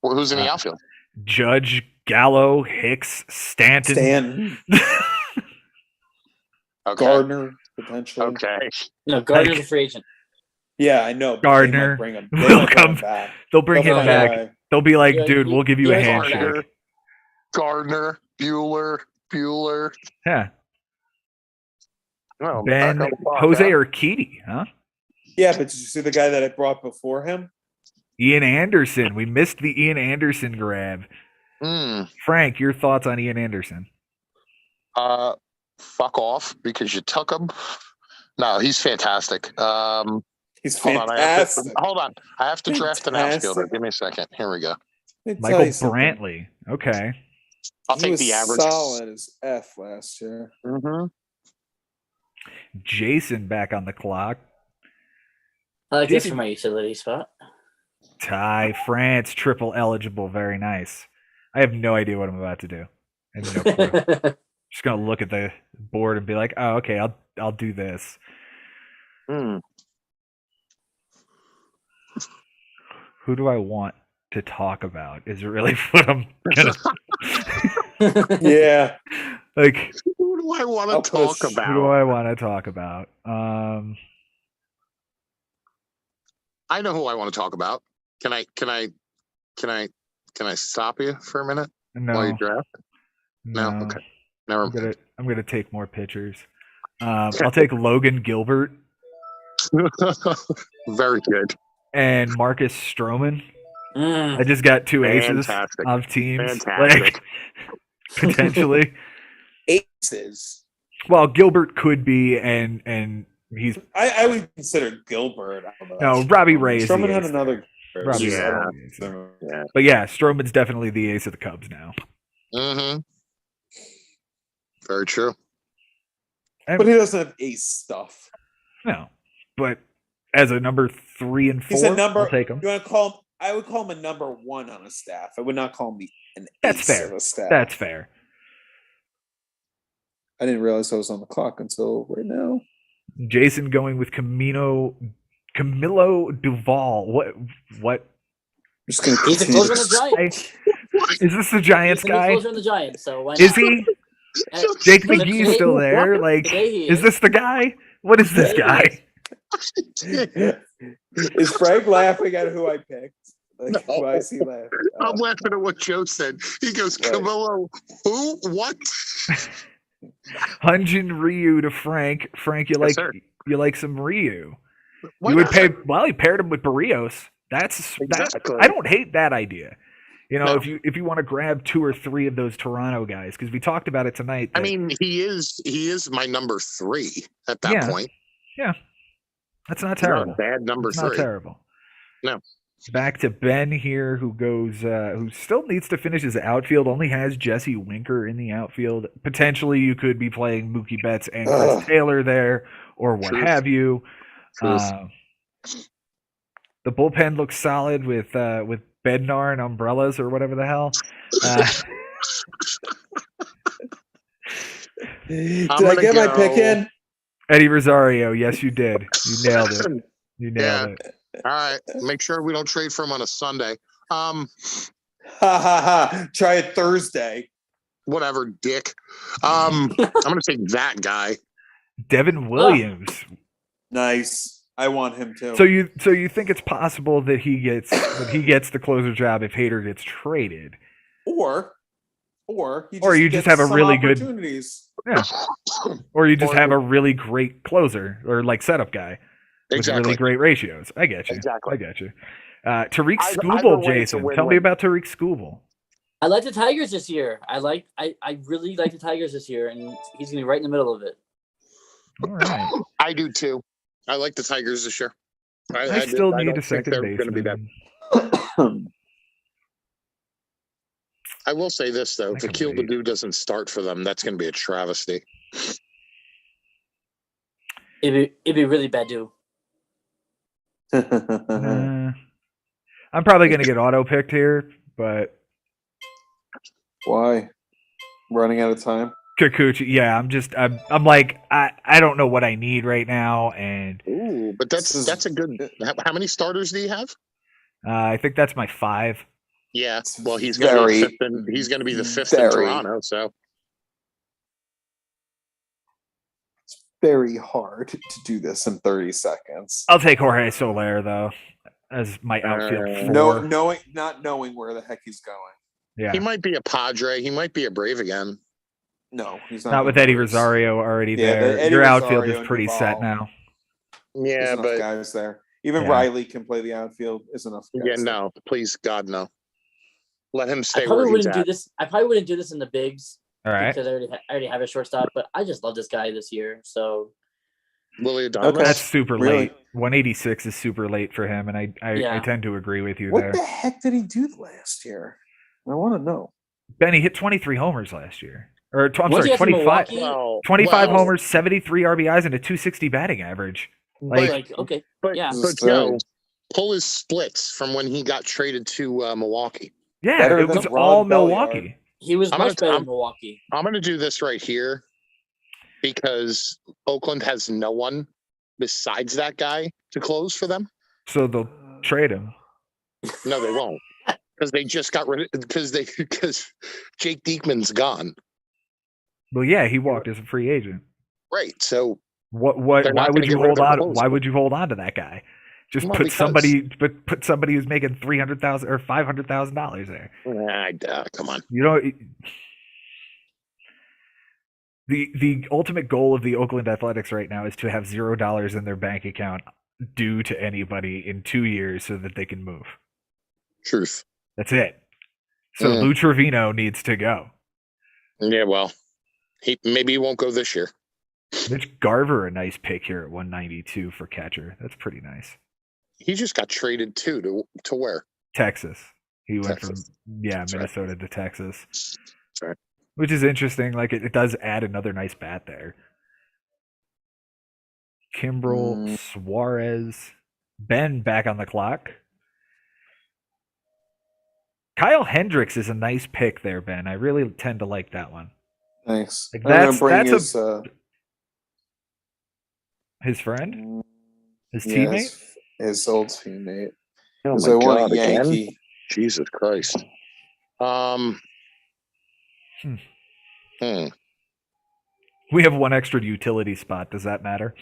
Well, who's in the outfield? Judge, Gallo, Hicks, Stanton. Stan, Okay. Gardner, potentially. Okay. No, Gardner's Like- a free agent. Yeah, I know. but Gardner they might bring him, will come- back. They'll bring They'll him find a back. way. They'll be like, Yeah, dude, we'll give you a yes, handshake. Gardner, Bueller. Yeah. No, Ben, back up the clock, Jose huh? Urquidy, huh? Yeah, but did you see the guy that I brought before him? Ian Anderson. We missed the Ian Anderson grab. Hmm. Frank, your thoughts on Ian Anderson? Fuck off because you took him. No, he's fantastic. He's Hold on, fantastic. I have to draft an Fantastic. outfielder. Give me a second. Here we go. Let me tell Michael you something. Brantley. Okay. I'll He take was the average. solid as F last year. Mm-hmm. Jason back on the clock. I like this Did for my utility spot. Ty France, triple eligible. Very nice. I have no idea what I'm about to do. I have no clue. Just gonna look at the board and be like, oh, okay, I'll do this. Hmm. Who do I want to talk about? Is really what I'm gonna Yeah. like. Who do I want I'll to put a talk sh- Who do about? I want to talk about? I know who I want to talk about. Can I stop you for a minute while you No, draft? No? no. Okay. Never I'm mind. gonna take more pictures. I'll take Logan Gilbert Very good. and Marcus Stroman. Mm. I just got two aces Fantastic. of teams, Fantastic. like potentially. Aces. Well, Gilbert could be, and he's I would consider Gilbert. I don't know. no Robbie Ray is the Stroman had ace. another. Robbie Yeah. Ray I don't is the ace. know. Yeah. But yeah, Stroman's definitely the ace of the Cubs now. Mm-hmm. Very true. But he doesn't have ace stuff. No, but as a number 3 and 4, He's a number. I'll take him. You want to call him? I would call him a number 1 on a staff. I would not call him an That's ace fair. of a staff. That's fair. I didn't realize I was on the clock until right now. Jason going with Camilo Duval. What? I'm just gonna He's a continue closer on the I, Giants. is this the Giants He's a new guy? closer on the Giants. So why not? Is he? Uh, Jake today- McGee's still there. Like, today he is this the guy? What is this Today he guy? Is Frank laughing at who I picked? Like, No. why is he laughing? I'm laughing at what Joe said. He goes, Right. Camilo, who? What? Hunjin Ryu to Frank. Frank, you Yes, like sir. you like some Ryu? Why You would not? pay. Well, he paired him with Barrios. That's Exactly. I don't hate that idea. You know, No. if you want to grab 2 or 3 of those Toronto guys, because we talked about it tonight. I that- mean, he is my number 3 at that Yeah. point. that's not He's not terrible. a bad number It's 3. not terrible. No. Back to Ben here, who goes, who still needs to finish his outfield. Only has Jesse Winker in the outfield. Potentially, you could be playing Mookie Betts and Chris Ugh. Taylor there, or what Truth. have you. Truth. The bullpen looks solid with Bednar and umbrellas or whatever the hell. Uh, Did I gonna get my go- pick in? Eddie Rosario, yes, you did. You nailed it. You nailed it. All right. Make sure we don't trade for him on a Sunday. Ha ha ha! Try it Thursday. Whatever, dick. I'm gonna take that guy. Devin Williams. Nice. I want him too. So you think it's possible that he gets the closer job if Hader gets traded? or you just gets have a some really good- opportunities. Yeah. Or you just Or- have a really great closer or like setup guy with Exactly. really great ratios. I get you. Exactly. I get you. Tariq Either Skubal, way, it's a Jason. Tell me win-win. about Tariq Skubal. I like the Tigers this year. I really like the Tigers this year, and he's gonna be right in the middle of it. All right. I do too. I like the Tigers this year. I still need don't a think second they're gonna be that. baseman. I will say this though: I if can Akil wait. Baddoo doesn't start for them, that's going to be a travesty. It'd be really bad, dude. I'm probably going to get auto picked here, but Why? Running out of time. Kikuchi. Yeah, I'm like I don't know what I need right now, and Ooh, but that's a good. How many starters do you have? I think that's my 5. Yeah. It's Well, he's going to be very, fifth. He's going to be the fifth in very, Toronto. So very hard to do this in 30 seconds. I'll take Jorge Soler though as my outfield 4. Not knowing where the heck he's going. Yeah, he might be a Padre. He might be a Brave again. No, he's not. not with Eddie Rosario already Yeah, there. Eddie Your outfield Rosario is and pretty set Duvall. now. Yeah, There's enough but guys there. Even Yeah. Riley can play the outfield. Is enough. Guys yeah, there. no, please, God, no. Let him I stay probably where he's wouldn't do at. this. I probably wouldn't do this in the bigs All right, because I already have a shortstop. But I just love this guy this year. So Lily Adamas. Okay. that's super Really? late. 186 is super late for him, and I Yeah. tend to agree with you What there. the heck did he do last year? I want to know. Ben, he hit 23 homers last year, or I'm Once sorry, he gets in 25. Milwaukee, 25 well, homers, 73 RBIs, and a 260 batting average. But, like okay, but, yeah. but Joe, pull his splits from when he got traded to Milwaukee. Yeah, Better it than was Rod all Belliard. Milwaukee. he was I'm much gonna- better I'm- in Milwaukee. I'm going to do this right here because Oakland has no one besides that guy to close for them. So they'll trade him. No, they won't, because they just got rid of because Jake Diekman's gone. Well, yeah, he walked as a free agent. Right. So What? They're Why not would gonna you get rid of hold their on? closer. Why would you hold on to that guy? Just Well, put because- somebody who's making $300,000 or $500,000 there. come on. You know, the ultimate goal of the Oakland Athletics right now is to have $0 in their bank account due to anybody in 2 years so that they can move. Truth. That's it. So Mm. Lou Trevino needs to go. Yeah. Well, maybe he won't go this year. Mitch Garver, a nice pick here at 192 for catcher. That's pretty nice. He just got traded too to where? Texas. He went Texas. from right. Minnesota to Texas. That's right. Which is interesting. Like it does add another nice bat there. Kimbrel, Suarez, Ben back on the clock. Kyle Hendricks is a nice pick there, Ben. I really tend to like that one. Thanks. Like, I'm gonna that's- bring that's his, His friend? His yeah, teammate? his old teammate. Oh Because my I want God! a Again? Yankee. Jesus Christ. Hmm. Hmm. We have one extra utility spot. Does that matter?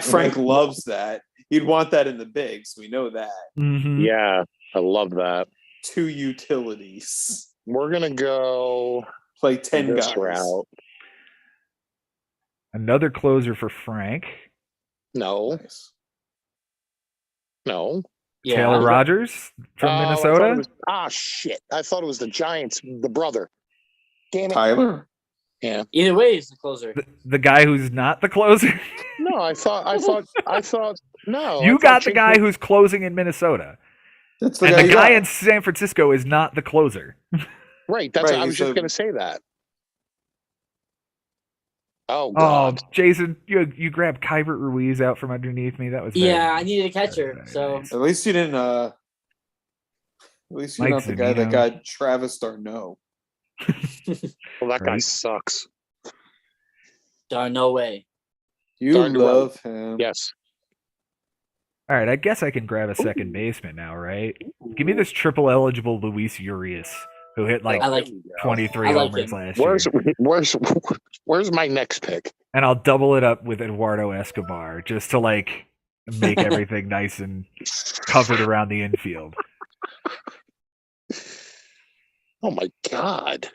Frank loves that. You'd want that in the bigs. We know that. Mhm. Yeah, I love that. 2 utilities. We're gonna go Play 10 this guys. route. Another closer for Frank. No, Nice. no. yeah. Taylor Rogers from Oh, I thought Minnesota. it was- shit! I thought it was the Giants, the brother. Damn it! Tyler? Yeah. Either way, he's the closer. The guy who's not the closer. No, I thought. No, I You thought got the Jake guy Mc- who's closing in Minnesota. That's the And guy the you guy got. in San Francisco is not the closer. Right. That's. Right, I was he's just a- gonna say that. Oh Oh, God. Jason, you grabbed Kybert Ruiz out from underneath me. That was very Yeah, I nice. needed a catcher. Very So nice. At least you didn't. At least you're Mike not the guy that Zunino. got Travis Darno. Well, that guy Right. sucks. darn no way. You Darn well. love him. Yes. All right, I guess I can grab a second baseman now, right? Give me this triple eligible Luis Urias, who hit like I like 23 I like homers him. last year. Where's my next pick? And I'll double it up with Eduardo Escobar just to like make everything nice and covered around the infield. Oh my God.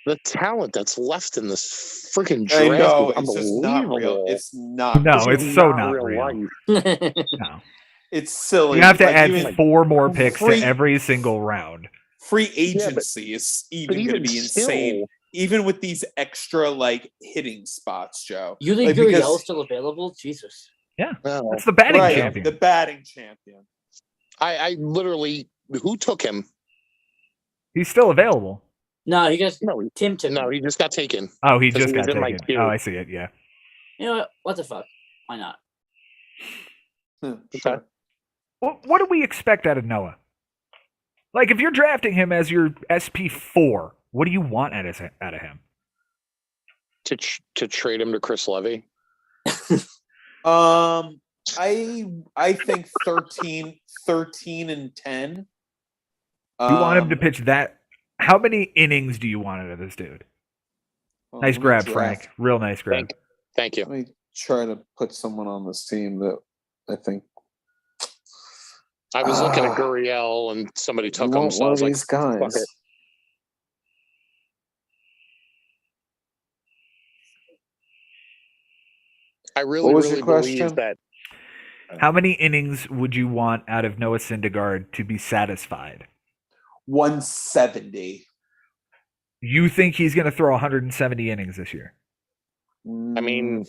The talent that's left in this freaking I draft know. is It's just not real. unbelievable. It's not. No, This it's is so not real. life. No. It's silly. You have to Like, add even 4 more picks free- to every single round. free agency is But even going to even be still, insane. Even with these extra like hitting spots, Joe. Yuli Like, Gurriel's because- still available? Jesus. well, That's the batting Right, champion. the batting champion. I literally, who took him? He's still available. No, you guys. No, Tim took. no, him. he just got taken. Oh, he Because just he was got in my taken. queue. Oh, I see it. Yeah. You know what the fuck? Why not? Sure. What do we expect out of Noah? Like, if you're drafting him as your SP4, What do you want out of him? To trade him to Chris Levy. I think 13 and 10. You want him to pitch that? How many innings do you want out of this dude? Nice grab, Frank. Real nice grab. Thank you. Let me try to put someone on this team that I think. I was looking at Gurriel and somebody took him. So I was like, these guys. fuck it. I really, What was your really believe question? that. How many innings would you want out of Noah Syndergaard to be satisfied? 170. You think he's going to throw 170 innings this year? I mean,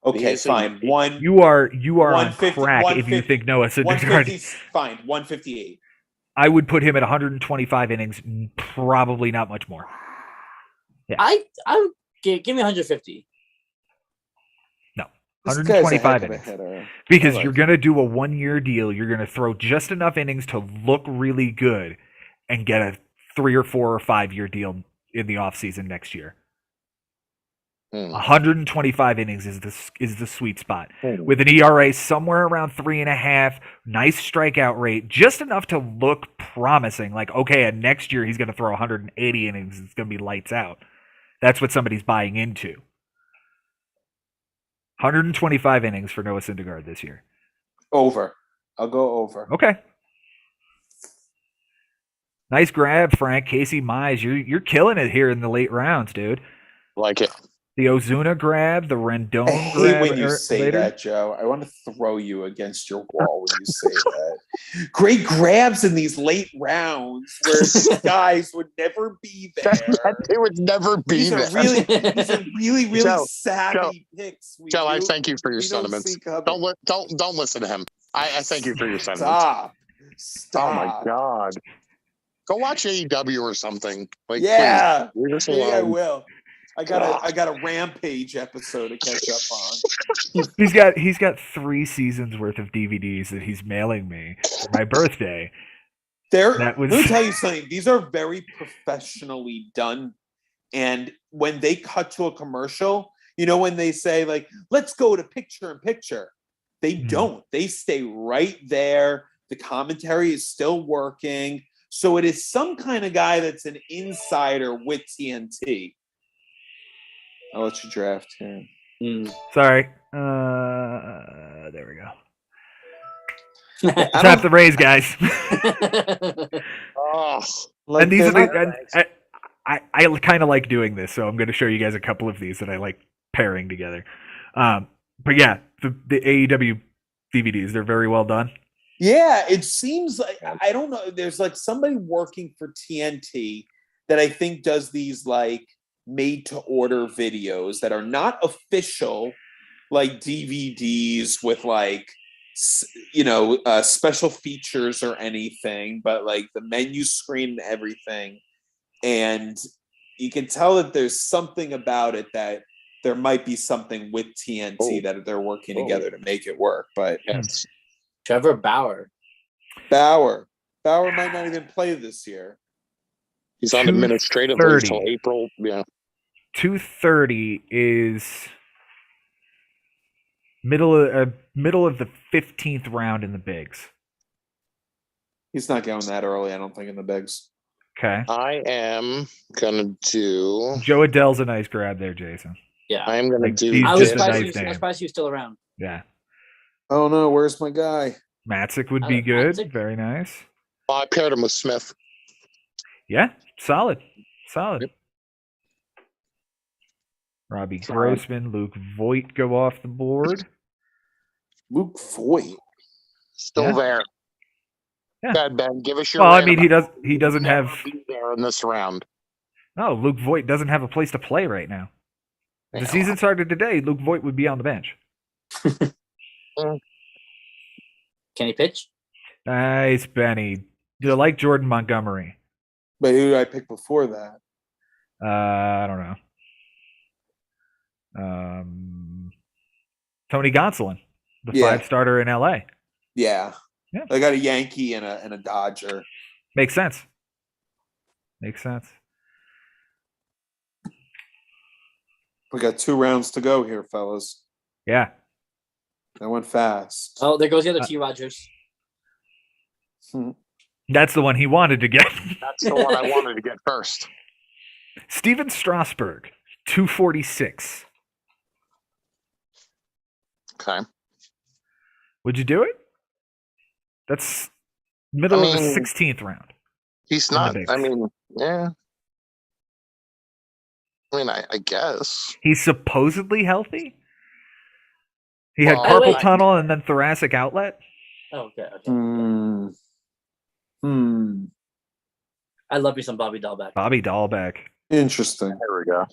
Okay, fine. You are on 150 crack if you think Noah Syndergaard. 150. Fine. 158. I would put him at 125 innings, probably not much more. I give me 150. No, This guy's a 125 heck of a innings. hitter. Because I like you're going to do a 1-year deal. You're going to throw just enough innings to look really good and get a 3 or 4 or 5-year deal in the offseason next year. 125 innings is the sweet spot. With an ERA somewhere around 3.5, nice strikeout rate, just enough to look promising. Like, okay, and next year he's going to throw 180 innings. It's going to be lights out. That's what somebody's buying into. 125 innings for Noah Syndergaard this year. Over. I'll go over. Okay. Nice grab, Frank. Casey Mize, you're killing it here in the late rounds, dude. Like it. The Ozuna grab, the Rendon I hate grab. when you say later. that, Joe. I want to throw you against your wall when you say that. Great grabs in these late rounds where these guys would never be there. It would never be These there. are really Joe, savvy picks. Joe, I thank you for your we don't sentiments. see coming. Don't listen to him. I thank you for your sentiments. Stop. Oh my god. Go watch AEW or something. Like, Yeah. please, leave us Maybe I alone. will. I got a Rampage episode to catch up on. He's got 3 seasons worth of DVDs that he's mailing me for my birthday. Let me tell you something. These are very professionally done. And when they cut to a commercial, when they say, like, let's go to picture in picture, they don't. They stay right there. The commentary is still working. So it is some kind of guy that's an insider with TNT. I'll let you draft here. Sorry. There we go. Tap the Rays, guys. And these are I kind of like doing this, so I'm going to show you guys a couple of these that I like pairing together. But yeah, the AEW DVDs, they're very well done. Yeah, it seems like, I don't know, there's like somebody working for TNT that I think does these like made to order videos that are not official, like DVDs with like special features or anything, but like the menu screen and everything. And you can tell that there's something about it that there might be something with TNT that they're working together to make it work. But Yes. Trevor Bauer might not even play this year. He's on administrative leave till April. Yeah. 230 is middle of the 15th round in the bigs. He's not going that early, I don't think, in the bigs. Okay. I am gonna do. Joe Adell's a nice grab there, Jason. Yeah. I am gonna Like, do. he's I was just a surprised, nice I name. was surprised he was still around. Yeah. Oh no, where's my guy? Matzik would be good. Matzik. Very nice. I paired him with Smith. Yeah, solid. Yep. Robbie Grossman, Luke Voigt go off the board. Luke Voigt. Still Yeah. there. Yeah. Bad Ben, give us your. Well, I mean, random. he doesn't Never have. be there in this round. No, Luke Voigt doesn't have a place to play right now. If the season started today, Luke Voigt would be on the bench. Can he pitch? Nice, Benny. Do you like Jordan Montgomery? But who did I pick before that? I don't know. Tony Gonsolin, the 5-starter in LA. Yeah. Yeah. I got a Yankee and a Dodger. Makes sense. Makes sense. We got 2 rounds to go here, fellas. Yeah. That went fast. Oh, there goes the other T. Rogers. That's the one he wanted to get. That's the one I wanted to get first. Steven Strasburg, 246. Okay. Would you do it? That's middle of the mean, 16th round. He's On the not. base. I mean, yeah. I mean, I guess. He's supposedly healthy. He had Well, carpal wait. tunnel and then thoracic outlet. Oh, okay. I love me some Bobby Dahlbeck. Bobby Dahlbeck. Interesting. There we go.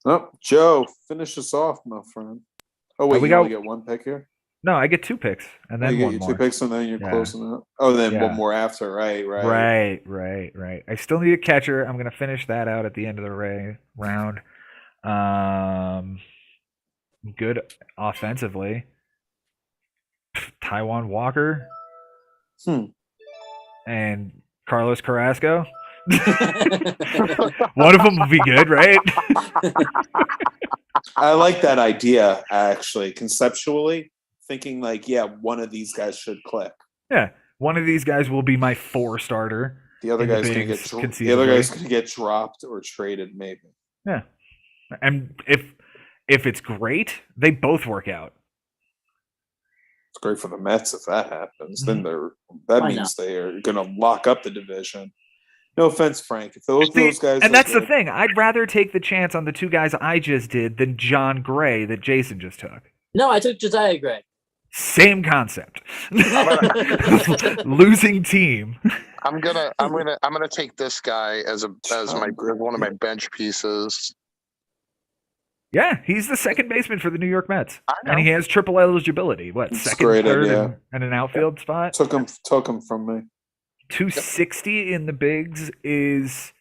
Oh, Joe, finish us off, my friend. Oh wait, we you got- only get 1 pick here. No, I get 2 picks and Oh, then you get one your more. 2 picks and then you're Yeah. closing out. Oh, then Yeah. one more after. Right. Right. I still need a catcher. I'm gonna finish that out at the end of the round. Good offensively. Taiwan Walker and Carlos Carrasco. One of them will be good, right? I like that idea actually, conceptually. Thinking like, yeah, one of these guys should click. Yeah, one of these guys will be my 4 starter. The other In the guy's gonna bigs, get conceivably. the other guy's gonna get dropped or traded, maybe. Yeah, and if it's great, they both work out. It's great for the Mets if that happens. Mm-hmm. Then that Why means they are gonna lock up the division. No offense, Frank. If those guys And are that's the good- thing. I'd rather take the chance on the 2 guys I just did than John Gray that Jason just took. No, I took Josiah Gray. Same concept. Losing team. I'm gonna take this guy as one of my bench pieces. Yeah, he's the second baseman for the New York Mets, I know. and he has triple eligibility. What, It's second, great third, idea. and an outfield spot? took him from me 260 in the bigs is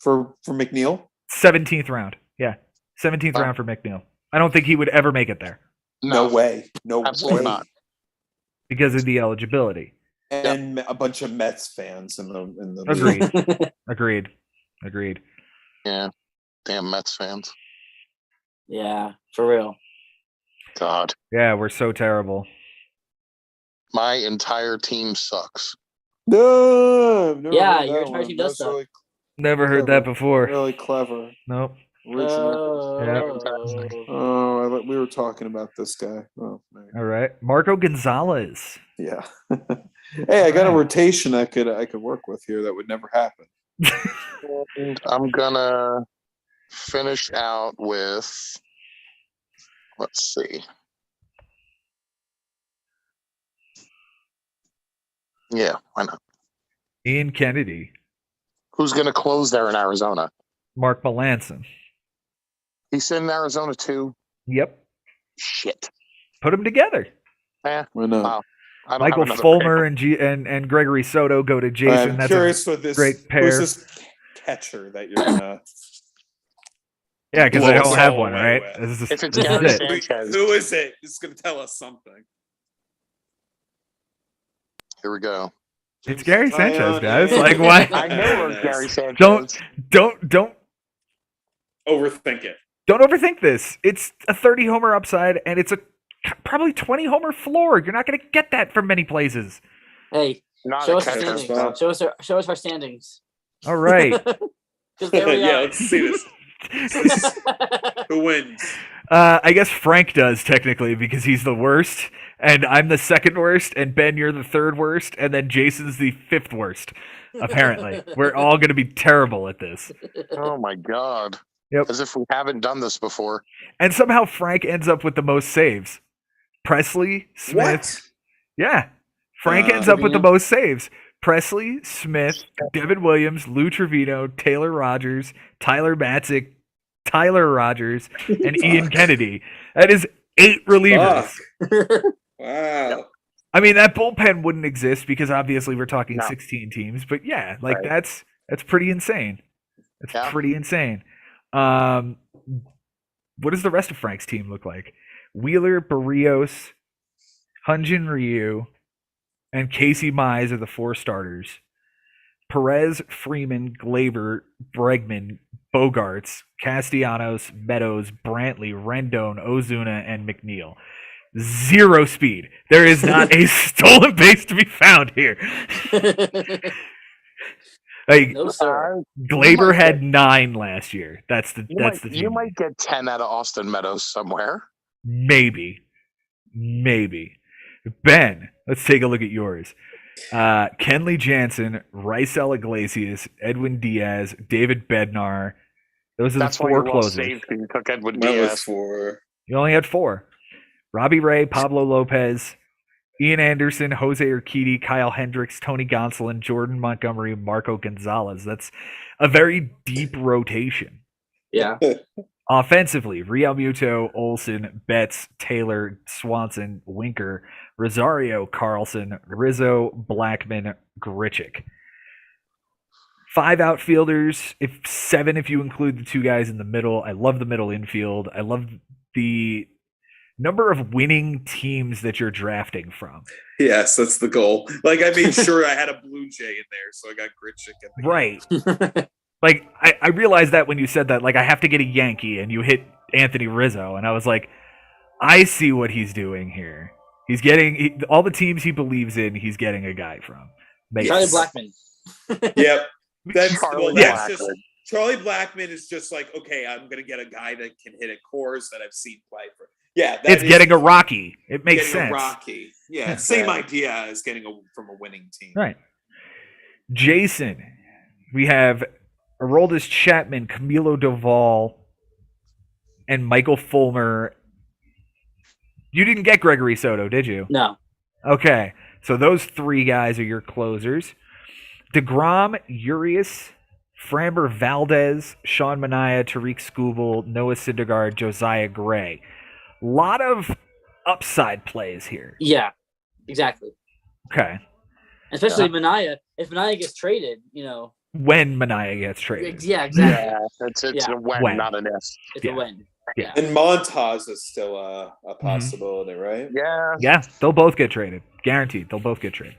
for McNeil. 17th round. Yeah, 17th Oh. round for McNeil. I don't think he would ever make it there No way. No Absolutely way. not. because of the eligibility. And a bunch of Mets fans in the Agreed. Agreed. Yeah. Damn Mets fans. Yeah, for real. God. Yeah, we're so terrible. My entire team sucks. No, I've never Yeah, heard your that entire one. team does That's suck. really, Never heard that before. really clever. Nope. Original. Oh. Oh, we were talking about this guy. Oh, man. All right. Marco Gonzalez. Yeah. Hey, I got a rotation I could work with here that would never happen. And I'm gonna finish out with, let's see. Yeah, why not? Ian Kennedy. Who's gonna close there in Arizona? Mark Melanson. He's in Arizona too. Yep. Shit. Put them together. Eh, Why not? Wow. I don't Michael have another Fulmer and Gregory Soto go to Jason. I'm That's curious with this. great pair. Who's this catcher that you're gonna? yeah, because Blow I us don't have all one, away right? with. This is, If it's this is Gary it. Sanchez. Who is it? It's going to tell us something. Here we go. It's Gary Sanchez, Ione. guys. Like, why? I know it was Gary Sanchez. Don't Overthink it. overthink this. It's a 30 homer upside, and it's a probably 20 homer floor. You're not going to get that from many places. Hey, Not show a us our catcher. standings. Show us our standings. All right. 'Cause there we Yeah, are. let's see this. Who wins? I guess Frank does technically because he's the worst, and I'm the second worst, and Ben, you're the third worst, and then Jason's the 5th worst. Apparently, we're all going to be terrible at this. Oh my god. Yep. As if we haven't done this before. And somehow Frank ends up with the most saves. Presley, Smith. What? Yeah. Frank ends up with the most saves. Presley, Smith, Devin Williams, Lou Trevino, Taylor Rogers, Tyler Matzik, Tyler Rogers, and Ian Kennedy. That is 8 relievers. Fuck. Wow. I mean, that bullpen wouldn't exist because obviously we're talking No. 16 teams. But yeah, like Right. that's pretty insane. That's Yeah. pretty insane. What does the rest of Frank's team look like? Wheeler, Barrios, Hyunjin Ryu, and Casey Mize are the 4 starters. Perez, Freeman, Glaber, Bregman, Bogarts, Castellanos, Meadows, Brantley, Rendon, Ozuna, and McNeil. 0 speed. There is not a stolen base to be found here. Like No, sir. Glaber had 9 last year. That's the You team. might get 10 out of Austin Meadows somewhere. Maybe. Ben, let's take a look at yours. Kenley Jansen, Raisel Iglesias, Edwin Diaz, David Bednar. Those are That's the why 4 you lost closers. Dave because you took Edwin Went with Diaz. 4. You only had 4. Robbie Ray, Pablo Lopez, Ian Anderson, Jose Urquidy, Kyle Hendricks, Tony Gonsolin, Jordan Montgomery, Marco Gonzalez. That's a very deep rotation. Yeah. Offensively, Real Muto, Olsen, Betts, Taylor, Swanson, Winker, Rosario, Carlson, Rizzo, Blackman, Grichuk. 5 outfielders, 7 if you include the 2 guys in the middle. I love the middle infield. I love the number of winning teams that you're drafting from. Yes, that's the goal. Like, I made sure I had a Blue Jay in there, so I got Grichuk in the Right. Like, I realized that when you said that, like, I have to get a Yankee, and you hit Anthony Rizzo, and I was like, I see what he's doing here. He's getting all the teams he believes in, he's getting a guy from. Makes Charlie sense. Blackman. Yep. That's Charlie that's just Blackman. Charlie Blackman is just like, okay, I'm gonna get a guy that can hit at cores that I've seen play for. Yeah, that It's is getting a Rocky. It makes getting sense. a Rocky. Yeah, same idea as getting from a winning team. Right. Jason, we have Aroldis Chapman, Camilo Doval, and Michael Fulmer. You didn't get Gregory Soto, did you? No. Okay. So those 3 guys are your closers. DeGrom, Urias, Framber Valdez, Sean Manaea, Tariq Skubal, Noah Syndergaard, Josiah Gray. A lot of upside plays here. Yeah. Exactly. Okay. Especially Manaea. If Manaea gets traded, When Manaea gets traded. yeah, exactly. Yeah, it's Yeah. a when, When. not an if. It's Yeah. a win. Yeah. And Montas is still a possibility, right? Yeah. Yeah, they'll both get traded. Guaranteed. They'll both get traded.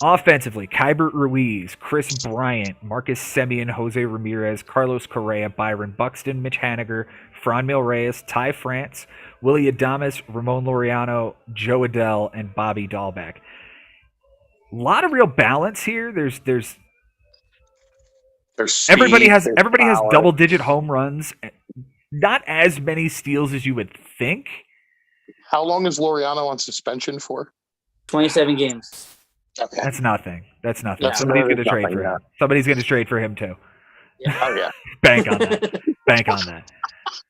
Offensively, Kybert Ruiz, Chris Bryant, Marcus Semien, Jose Ramirez, Carlos Correa, Byron Buxton, Mitch Haniger, Franmil Reyes, Ty France, Willie Adames, Ramon Laureano, Joe Adell, and Bobby Dahlbeck. A lot of real balance here. There's There's everybody speed, has there's power. double-digit home runs. Not as many steals as you would think. How long is Laureano on suspension for? 27 games. Okay. That's nothing. That's nothing. That's Somebody's going to nothing, trade for yeah. him. Somebody's going to trade for him too. Oh yeah. Bank on that. Bank on that.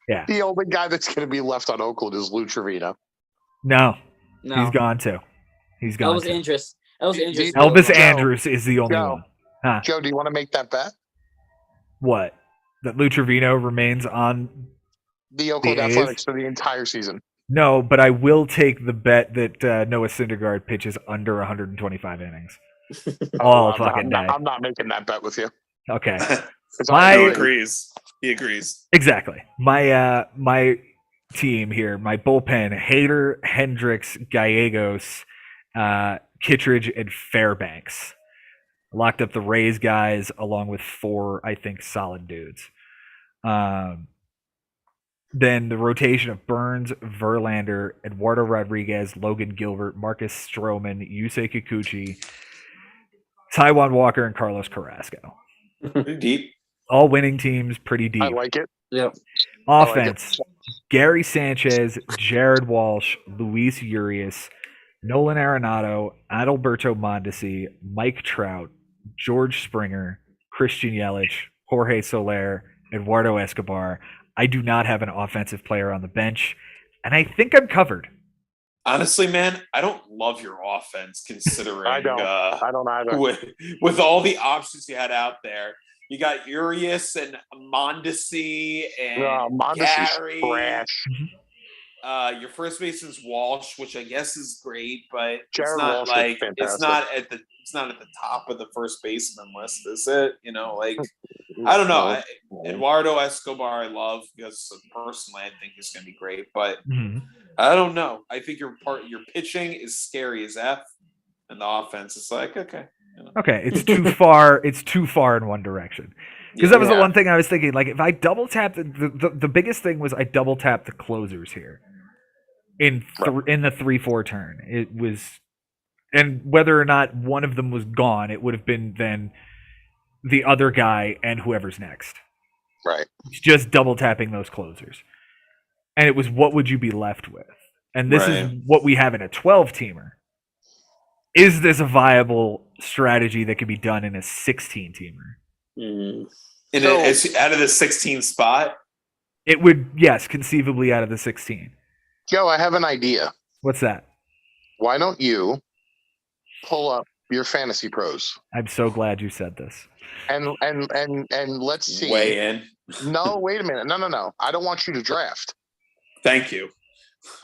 Yeah. The only guy that's going to be left on Oakland is Lou Trevino. No, No. he's gone too. He's gone. Elvis too. Andrus. Elvis Elvis Joe. Andrus is the only Joe. one. Huh? Joe, do you want to make that bet? What? That Lou Trevino remains on? The Oakland The A's? Athletics for the entire season. No, but I will take the bet that Noah Syndergaard pitches under 125 innings. All I'm fucking not, day. I'm not making that bet with you. Okay. 'Cause My- I He agree. agrees. He agrees. Exactly. My team here, my bullpen: Hader, Hendricks, Gallegos, Kittredge, and Fairbanks. Locked up the Rays guys along with 4, I think, solid dudes. Then the rotation of Burns, Verlander, Eduardo Rodriguez, Logan Gilbert, Marcus Stroman, Yusei Kikuchi, Taiwan Walker, and Carlos Carrasco. Pretty deep. All winning teams, pretty deep. I like it. Yep. Offense: Gary Sanchez, Jared Walsh, Luis Urias, Nolan Arenado, Adalberto Mondesi, Mike Trout, George Springer, Christian Yelich, Jorge Soler, Eduardo Escobar. I do not have an offensive player on the bench, and I think I'm covered. Honestly, man, I don't love your offense considering I don't either. with all the options you had out there. You got Urias and Mondesi and Mondesi's Gary. trash. Your first baseman's Walsh, which I guess is great, but Jared it's not Walsh is like fantastic. it's not at the top of the first baseman list, is it? Like I don't know. Eduardo Escobar, I love because personally I think he's going to be great, but I don't know. I think your pitching is scary as F, and the offense is like okay. Okay, it's too far. It's too far in one direction. Because that was the Yeah. one thing I was thinking. Like, if I double tap the biggest thing was I double tapped the closers here in the 3-4 turn. It was, and whether or not one of them was gone, it would have been then the other guy and whoever's next. Right. It's just double tapping those closers, and it was what would you be left with? And this is Right. what we have in a 12-teamer. Is this a viable strategy that could be done in a 16-teamer? Mm. And So- it's out of the 16 spot. It would, yes, conceivably out of the 16. Joe, I have an idea. What's that? Why don't you pull up your Fantasy Pros I'm so glad you said this. and let's see. Weigh in. No, wait a minute. No. I don't want you to draft. Thank you.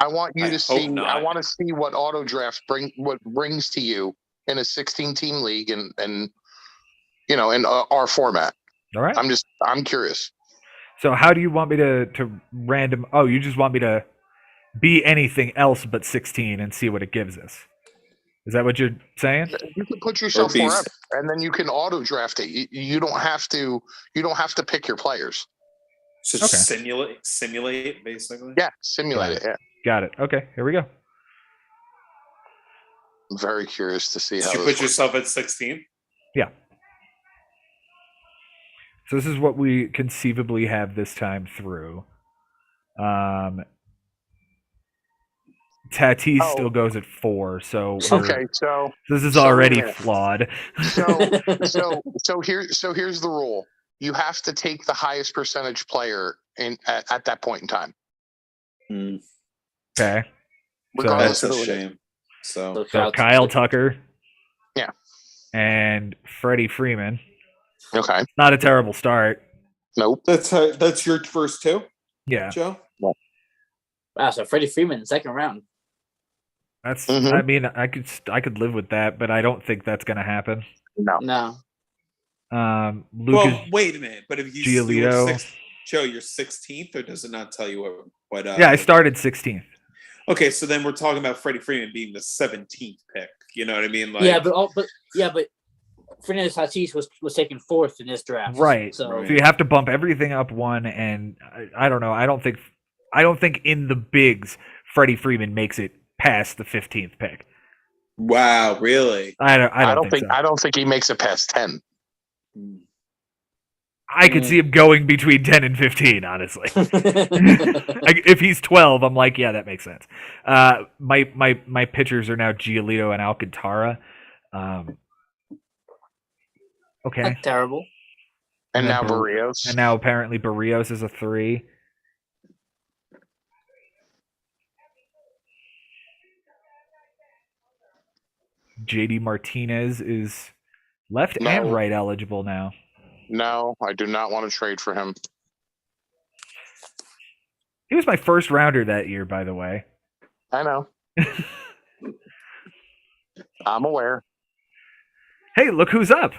I want you I to hope see. not. I want to see what auto draft brings to you in a 16-team league and in our format. All right. I'm curious. So how do you want me to random? Oh, you just want me to be anything else but 16 and see what it gives us. Is that what you're saying? You can put yourself beast. wherever, and then you can auto draft it. You don't have to. You don't have to pick your players. So Okay. simulate basically. Yeah, simulate it. Yeah, Got it. Okay, here we go. I'm very curious to see Did how you this put works. yourself at 16? So this is what we conceivably have this time through. Tatis Oh. still goes at 4, so Okay, so this is So already wait a minute. flawed. so here's the rule. You have to take the highest percentage player at that point in time. Okay, Regardless That's of a who it is. shame. So so Kyle Tucker, Yeah. and Freddie Freeman. Okay. Not a terrible start. Nope. that's your first two, Yeah, Joe? Wow, so Freddie Freeman, second round. that's. Mhm. I mean, I could live with that, but I don't think that's gonna happen. No. No. Lucas Well, wait a minute. But if you Giolito. Joe, you're 16th, or does it not tell you what? Yeah, I started 16th. Okay, so then we're talking about Freddie Freeman being the 17th pick. You know what I mean? Like, but Fernandez Tatis was taken fourth in this draft. Right. So Right. So you have to bump everything up one, and I don't know. I don't think in the bigs Freddie Freeman makes it past the 15th pick. wow, really? I don't think so. I don't think he makes it past 10. I could see him going between 10 and 15, honestly. If he's 12, I'm like, yeah, that makes sense. My pitchers are now Giolito and Alcantara. Okay. not terrible. And now Bar- Barrios. And now apparently Barrios is a 3. JD Martinez is left and No. right eligible now. No, I do not want to trade for him. He was my first rounder that year, by the way. I know. I'm aware. Hey, look who's up.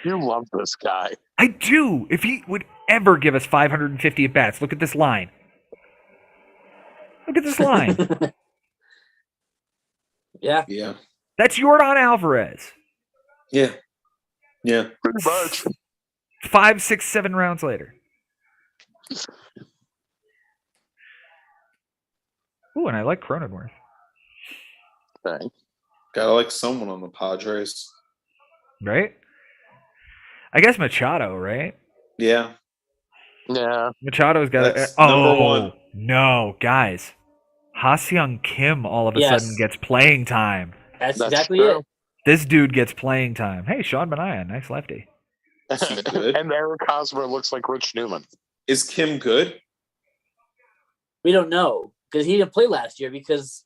You love this guy. I do. If he would ever give us 550 at bats, look at this line. Look at this line. Yeah. Yeah. That's Yordan Alvarez. Yeah. Yeah. Pretty much. 5, 6, 7 rounds later. Ooh, and I like Cronenworth. Okay. Gotta like someone on the Padres. Right? I guess Machado, right? Yeah. Yeah. Machado's got That's oh number one. no, guys. Ha-Seong Kim all of a Yes. sudden gets playing time. That's That's exactly true. it. This dude gets playing time. Hey, Sean Manaea, nice lefty. Is he good? And Eric Hosmer looks like Rich Newman. Is Kim good? We don't know because he didn't play last year because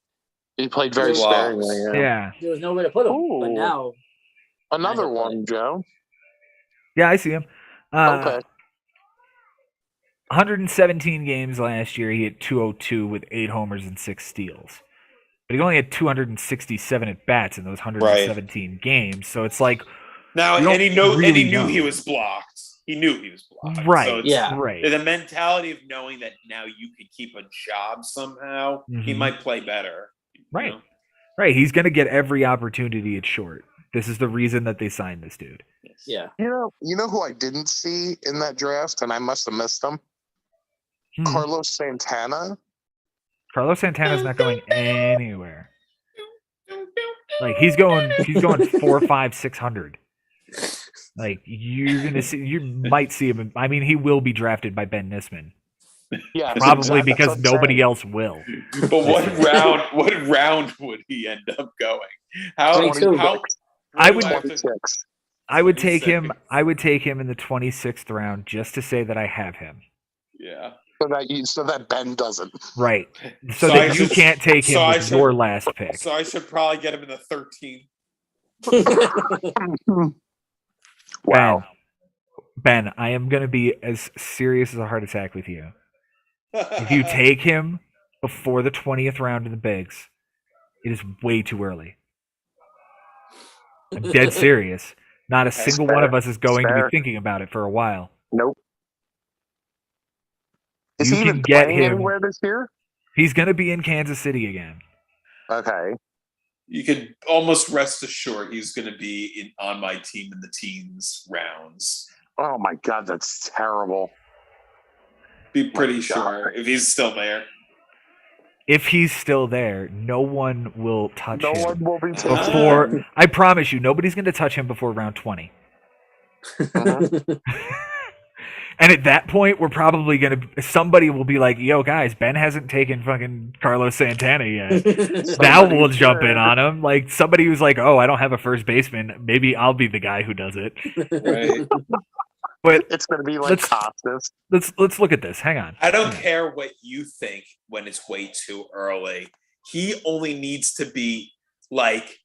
He played very Wow. sparingly. Yeah. Yeah. there was nowhere to put him. But Ooh. now, Another I know, one, Joe. Yeah, I see him. Okay. 117 games last year. He hit 202 with 8 homers and 6 steals. But he only had 267 at bats in those 117 games. So it's like, Now, We don't and he knew really he know. was blocked. He knew he was blocked. right, So it's- Yeah. right. The mentality of knowing that now you could keep a job somehow, he Mhm. might play better. you Right. know? Right, he's going to get every opportunity at short. This is the reason that they signed this dude. Yeah. You know who I didn't see in that draft, and I must have missed him. Carlos Santana. Carlos Santana's not going anywhere. Like he's going 4, 5, 600. Like you might see him. I mean, he will be drafted by Ben Nisman. Yeah, Probably exactly. because nobody else will. But what round would he end up going? How 22. I would 26. I would take him. I would take him in the 26th round just to say that I have him. Yeah. So that Ben doesn't. Right. So I that you should- can't take him so I with should- your last pick. So I should probably get him in the 13th. Wow. Ben, I am going to be as serious as a heart attack with you. If you take him before the 20th round in the bigs, it is way too early. I'm dead serious. Not a That's single fair. one of us is going to Fair. be thinking about it for a while. Nope. Is You he can even get playing him. anywhere this year? He's going to be in Kansas City again. Okay. You could almost rest assured he's going to be on my team in the teens rounds. Oh my God, that's terrible. Be pretty My sure if he's still there. If he's still there, no one will touch No him one will be taking before. I promise you, nobody's going to touch him before round 20. Mhm. And at that point, we're probably going to. Somebody will be like, "Yo, guys, Ben hasn't taken fucking Carlos Santana yet." Now we'll jump in on him. Like somebody who's like, "Oh, I don't have a first baseman. Maybe I'll be the guy who does it." Right. But It's going to be like Let's- Costas. let's look at this. Hang on. I don't care what you think when it's way too early. He only needs to be like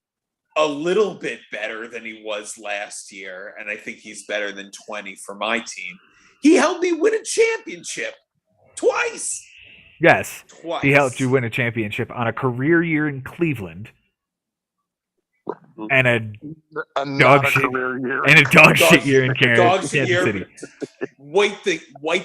a little bit better than he was last year. And I think he's better than 20 for my team. He helped me win a championship twice. Yes, Twice. he helped you win a championship on a career year in Cleveland and a Not Dog a shit. career year. dog shit Dog- year in Dog Kansas shit year. City. Wipe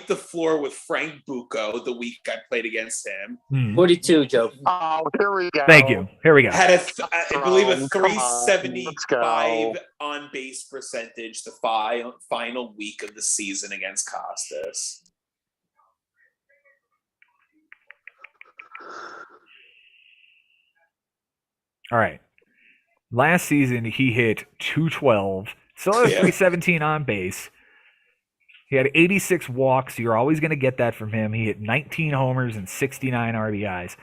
the floor with Frank Bucco the week I played against him. 42, Joe. Oh, here we go. Thank you. Here we go. Had I believe a Come on, let's go. 375 on base percentage the final week of the season against Costas. All right. Last season, he hit 212, still had a Yeah. 317 on base. He had 86 walks. You're always going to get that from him. He hit 19 homers and 69 RBIs.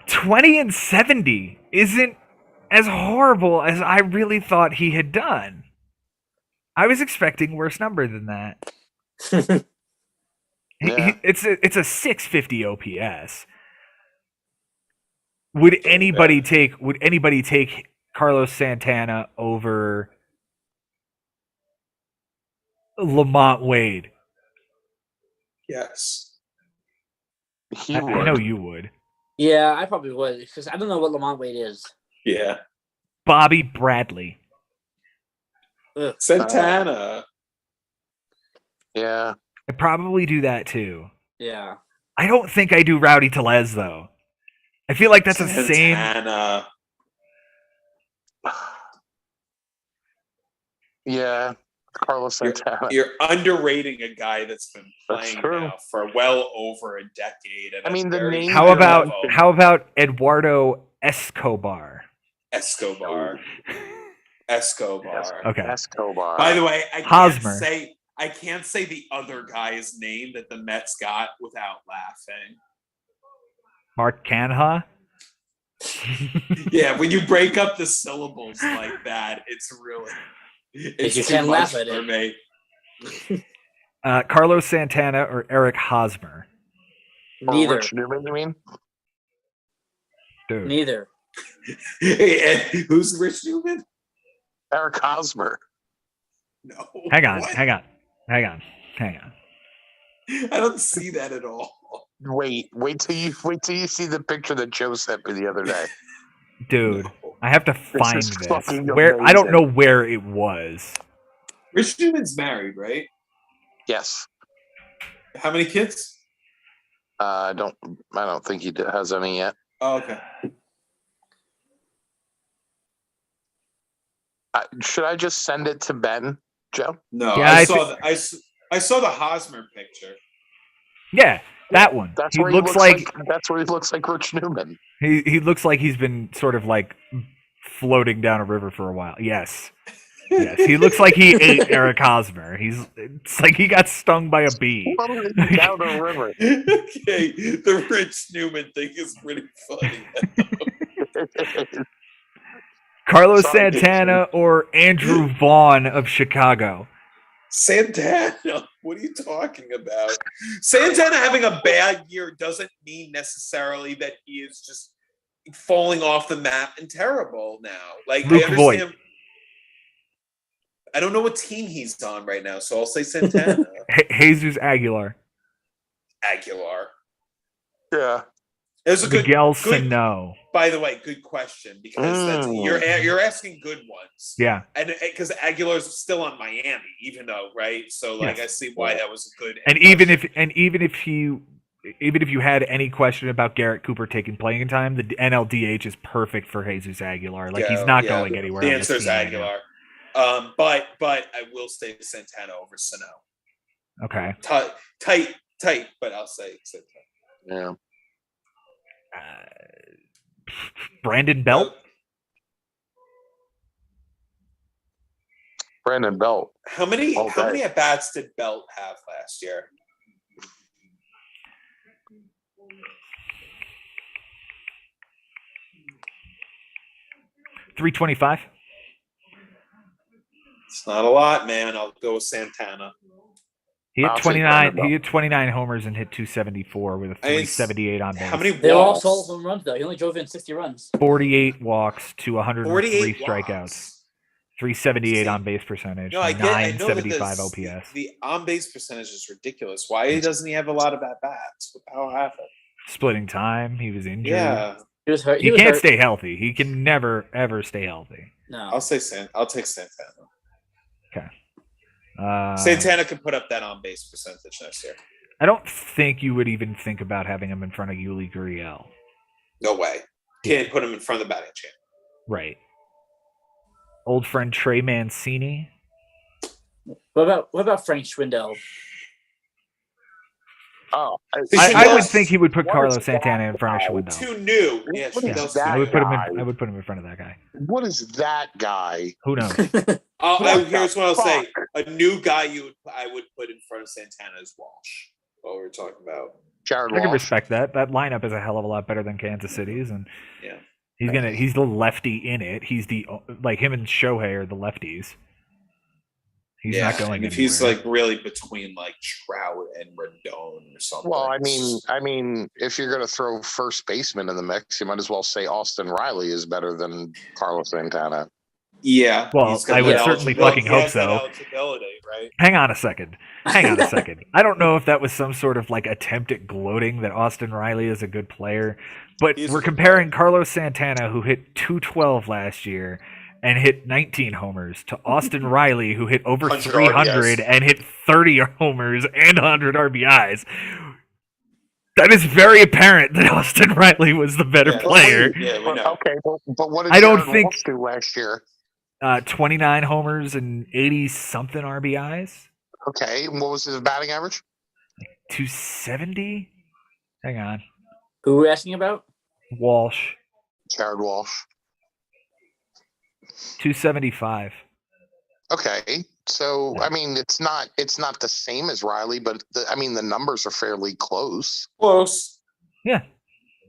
20 and 70 isn't as horrible as I really thought he had done. I was expecting worse number than that. Yeah. It's a 650 OPS. Would anybody take Carlos Santana over Lamont Wade? Yes. He I would. know you would. Yeah, I probably would because I don't know what Lamont Wade is. Yeah. Bobby Bradley. Ugh. Santana. Yeah. I'd probably do that too. Yeah. I don't think I do Rowdy Telez though. I feel like that's the same. Santana. Yeah. Carlos Santana. You're underrating a guy that's been That's playing true. now for well over a decade. at I a mean, the very name- How high about level. Eduardo Escobar? Escobar? Escobar. Okay. Escobar. By the way, Hosmer. I can't say the other guy's name that the Mets got without laughing. Mark Canha? Yeah, when you break up the syllables like that, it's really it's you too can't much laugh at for it. me. Carlos Santana or Eric Hosmer? Or Neither. Rich Newman, you mean? Dude. Neither. And who's Rich Newman? Eric Hosmer. No. Hang on, What? hang on. I don't see that at all. Wait till you see the picture that Joe sent me the other day. Dude, I have to find is this. fucking Where I don't amazing. know where it was. Rich Newman's married, right? Yes. How many kids? I don't think he has any yet. Oh, okay. Should I just send it to Ben, Joe? No, Yeah, I saw the Hosmer picture. Yeah, that one. That's He where looks like that's where he looks like Rich Newman. he looks like he's been sort of like floating down a river for a while. Yes. Yes, he looks like he ate Eric Hosmer. It's like he got stung by a bee. Floating down a river. Okay, the Rich Newman thing is pretty funny. Carlos Sorry, Santana or Andrew Vaughn of Chicago. Santana, what are you talking about? Santana having a bad year doesn't mean necessarily that he is just falling off the map and terrible now. Like Luke I understand. I don't know what team he's on right now, so I'll say Santana. Jesus Aguilar. Aguilar. Yeah. It was a good. Miguel Sano. By the way, good question because that's, you're asking good ones. Yeah. And because Aguilar's still on Miami, even though right, so like Yes. I see why that was a good. And even if you had any question about Garrett Cooper taking playing time, the NLDH is perfect for Jesus Aguilar. Like he's not going anywhere. The on answer this is team right Aguilar. But I will say Santana over Sano. now. Okay. Tight, but I'll say Santana. Yeah. Brandon Belt. Brandon Belt. How many Okay. at bats did Belt have last year? .325. It's not a lot, man. I'll go with Santana. He hit I'll take 29. Brandon Belt. He hit 29 homers and hit 274 with a 378 on base. How many They were all walks? solo home runs though. He only drove in 60 runs. 48 walks to 103 48 strikeouts. walks. 378 on base percentage. No, I know that 975 this- OPS. The on base percentage is ridiculous. Why doesn't he have a lot of at bats? What happened? Splitting time. He was injured. Yeah, He was hurt. He was can't hurt. stay healthy. He can never ever stay healthy. No. I'll take Santana. Santana can put up that on base percentage next year. I don't think you would even think about having him in front of Yuli Gurriel. No way. Can't put him in front of the batting champ. Right. Old friend Trey Mancini. What about Frank Schwindel? Oh, I would think he would put What Carlos is Santana in that? front of Schwindel. Too new. Yeah, What is Schwindel's that? I too would put him guy. in. I would put him in front of that guy. What is that guy? Who knows? Here's what I'll say: Fuck. a new guy I would put in front of Santana is Walsh. What we're talking about. Jared I can Walsh. respect that. That lineup is a hell of a lot better than Kansas City's, and Yeah. he's the lefty in it. He's the like him and Shohei are the lefties. He's not going and if anywhere. he's like really between like Trout and Rendon or something. Well, I mean, if you're going to throw first baseman in the mix, you might as well say Austin Riley is better than Carlos Santana. yeah. Well, he's got I would that certainly eligibility. fucking He hope has that so. eligibility, right? Hang on a second. I don't know if that was some sort of like attempt at gloating that Austin Riley is a good player, but He's a we're good comparing Carlos Santana, who hit 212 last year and hit 19 homers, to Austin Riley, who hit over 100 300 RBIs. and hit 30 homers and 100 RBIs. That is very apparent that Austin Riley was the better Yeah. player. Yeah, we But, know. okay, but what did I don't Jared think- Walsh do last year? 29 homers and 80 something RBIs. Okay, and what was his batting average? 270. Hang on, Who are we asking about? Walsh. Jared Walsh. 275. Okay, so I mean, it's not the same as Riley, but the numbers are fairly close. Close. Yeah,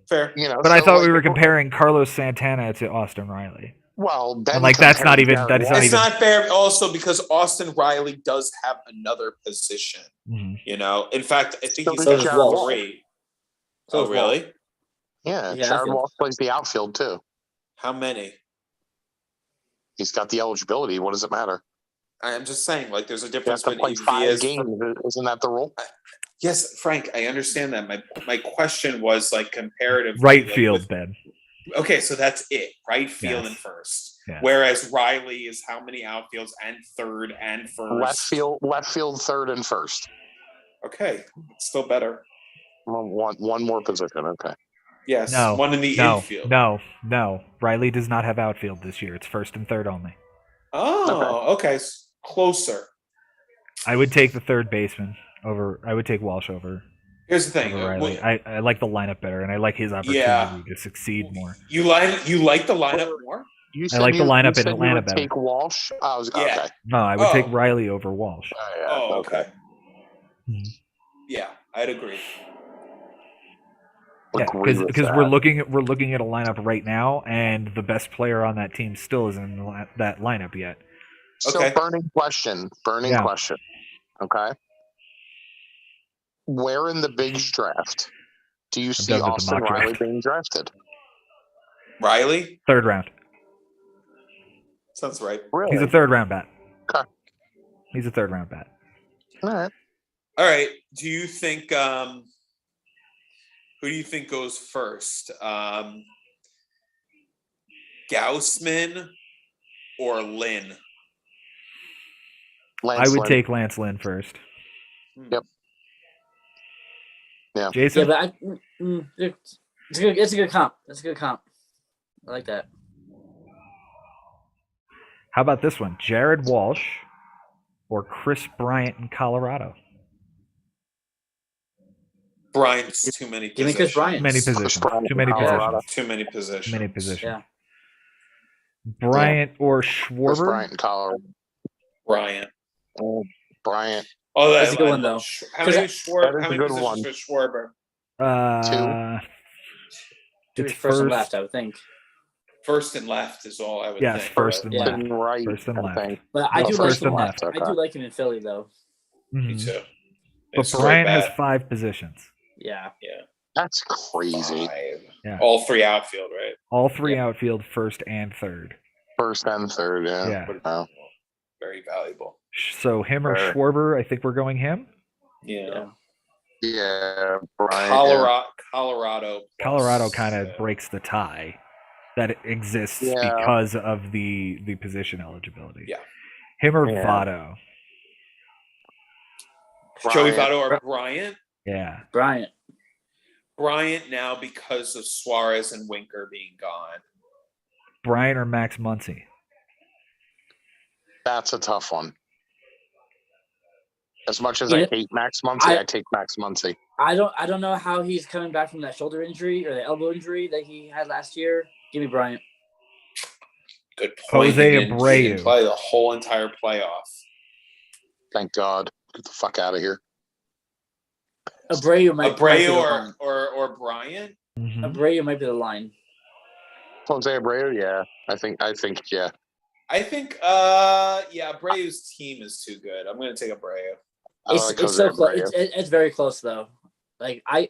Fair. You know, but I so, thought like, we were comparing Carlos Santana to Austin Riley. Well, Ben And, like, that's not compared even- Jared that is not Walsh. It's not fair also because Austin Riley does have another position. Mhm. You know, in fact, I think So he's does got Jared Walsh. three. So Oh, does really? Yeah, Yeah, Jared outfield. Walsh plays the outfield too. How many? He's got the eligibility. What does it matter? I'm just saying, like, there's a You have difference to play between 5 Via's. games. Isn't that the rule? Yes, Frank, I understand that. My question was like comparative. Right like, field, with- Ben. okay, so that's it. Right field Yes. and first. Yes. Whereas Riley is how many outfields and third and first. Left field, third, and first. Okay, it's still better. One more position. Okay. Yes, No, one in the No, infield. no. Riley does not have outfield this year. It's first and third only. Oh, okay. Closer. I would take the third baseman over. I would take Walsh over, Here's the thing. over Riley. I like the lineup better, and I like his opportunity Yeah. to succeed more. You like the lineup more? You I like the lineup in said Atlanta you would better. take Walsh. I was Yeah. okay. No, I would take Oh. Riley over Walsh. Yeah, Oh, okay. Mhm. Yeah, I'd agree. Yeah, Agree with because that. we're looking at a lineup right now, and the best player on that team still isn't in that lineup yet. So Okay. burning question. Yeah. Okay. Where in the Bigs draft do you see done with the Austin mock Riley draft. being drafted? Riley? Third round. Sounds right. Really? He's a third round bat. Okay. He's a third round bat. All right. All right. Do you think who do you think goes first? Gaussman or Lynn? Lance I would Lynn. take Lance Lynn first. Yep. Yeah. Jason? Yeah, but it's a good comp. That's a good comp. I like that. How about this one? Jared Walsh or Chris Bryant in Colorado? Bryant's too many Give me positions. Chris Bryant. Many Chris positions. Bryant Too in many Colorado. positions. Too many positions. Many positions. Yeah. Bryant or Chris Schwarber? Bryant in Colorado. Bryant. Oh, Bryant. Oh, That's a good one, though. How many, That is how a many good positions for Schwarber? Should be It's first and left, I would think. First and left is all I would Yes, think. first and Yeah. left. And right. First and I left. think. But I No, do first like him. and left. I do like him in Philly, though. Mhm. Me too. But It's Bryant straight has bat. 5 positions. Yeah. That's crazy. Five. Yeah. All three outfield, right? All 3 outfield, first and third. First and third, yeah. Yeah. Wow. Very valuable. So him or Sure. Schwarber, I think we're going him. Yeah. Yeah, Bryant. Colorado. plus, Colorado kind of breaks the tie that exists Yeah. because of the position eligibility. Yeah. Him or Yeah. Votto. Joey Bryant. Votto or Bryant? Yeah. Bryant. Bryant now because of Suarez and Winker being gone. Bryant or Max Muncy. That's a tough one. As much as Yeah. I hate Max Muncy, I take Max Muncy. I don't know how he's coming back from that shoulder injury or the elbow injury that he had last year. Give me Bryant. Good point. Jose He didn't Abreu. play the whole entire playoff. Thank God. Get the fuck out of here. Abreu might be Abreu the line. or Bryant? Mhm. Abreu might be the line. Jose Abreu, yeah. I think, yeah. I think Abreu's team is too good. I'm gonna take Abreu. I It's like it's Jose so close. Abreu. It's very close though. Like I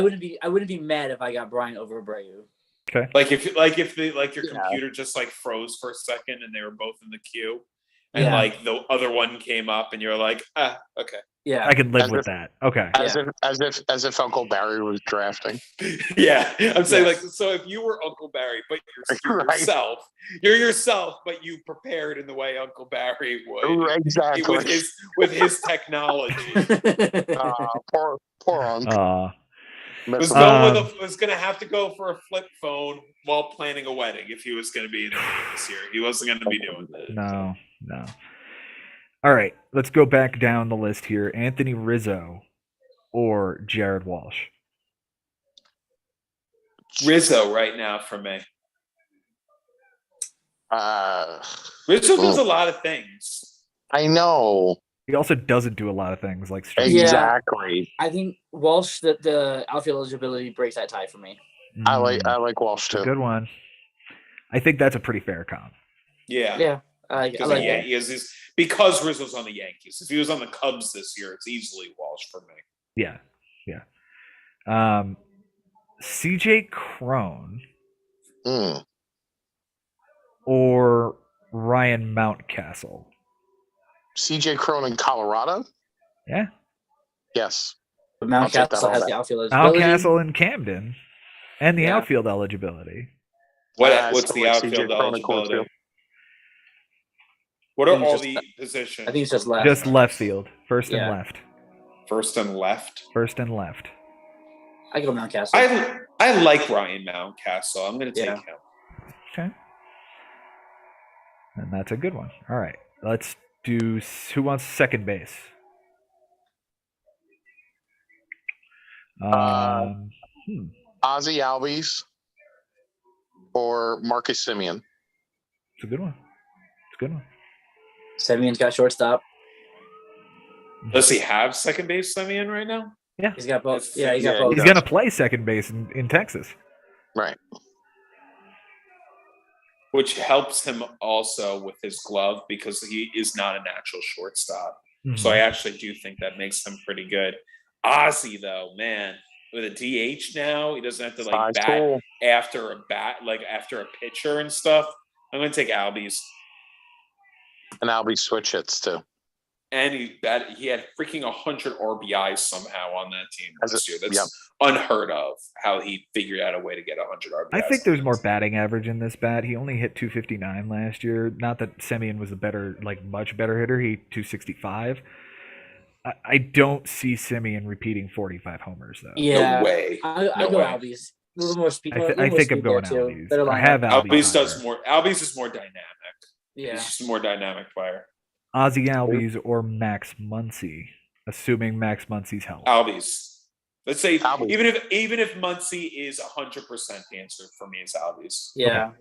wouldn't be mad if I got Bryant over Abreu. Like if your Yeah. computer just like froze for a second and they were both in the queue. And Yeah. like the other one came up and you're like, okay. Yeah. I can live As with if- that. Okay. As if Uncle Barry was drafting. Yeah. I'm saying Yes. like so if you were Uncle Barry, but you're Right. you're yourself, but you prepared in the way Uncle Barry would. Exactly. With his technology. Poor Uncle. Was Missing- was gonna have to go for a flip phone while planning a wedding if he was gonna be in the league this year. He wasn't gonna be doing that. No. All right, let's go back down the list here. Anthony Rizzo or Jared Walsh. Rizzo right now for me. Rizzo Oh. does a lot of things. I know. He also doesn't do a lot of things like straight. Yeah. Exactly. I think Walsh the outfield eligibility breaks that tie for me. I like Walsh a too. good one. I think that's a pretty fair comp. Yeah. Yeah. I Because like that. because Rizzo's on the Yankees. If he was on the Cubs this year, it's easily Walsh for me. Yeah. CJ Crone Mm. or Ryan Mountcastle. CJ Crone in Colorado? Yeah. Yes. But I'll take that Mountcastle all has day. the outfield eligibility. Mountcastle in Camden and the Yeah. outfield eligibility. What's So the like outfield CJ Crone and Cole, eligibility? too. What are I think all it's the just- positions? I think it's just left. Just left field. First and Yeah. left. First and left. First and left. I go Mountcastle. I like Ryan Mountcastle. I'm going to take Yeah. him. Okay. And that's a good one. All right. Let's do who wants second base? Um, Ozzy Albies or Marcus Simeon. it's a good one. It's a good one. Semyon's got shortstop. Does he have second base Semyon right now? He's got both. It's- Yeah, he's got yeah, both. He's gonna play second base in Texas. Right. Which helps him also with his glove because he is not a natural shortstop. So I actually do think that makes him pretty good. Ozzy, though, man, with a DH now, he doesn't have to like Size bat tool. after a pitcher and stuff. I'm gonna take Albies. And Albies switch hits too. And he had freaking 100 RBIs somehow on that team this year. That's yep. unheard of how he figured out a way to get 100 RBIs. I think there's more batting average in this bat. He only hit 259 last year. Not that Semyon was a better, like much better hitter. He 265. I don't see Semyon repeating 45 homers though. Yeah, No way. I No go way. Albies. A little more speed. I think I'm going Albies. Better I have lineup. Albies. Albies does higher. more. Albies is more dynamic. Yeah. He's just a more dynamic player. Ozzy Albies or Max Muncy, assuming Max Muncy's health. Albies. Let's say Albies. even if Muncy is 100%, the answer for me is Albies. Yeah.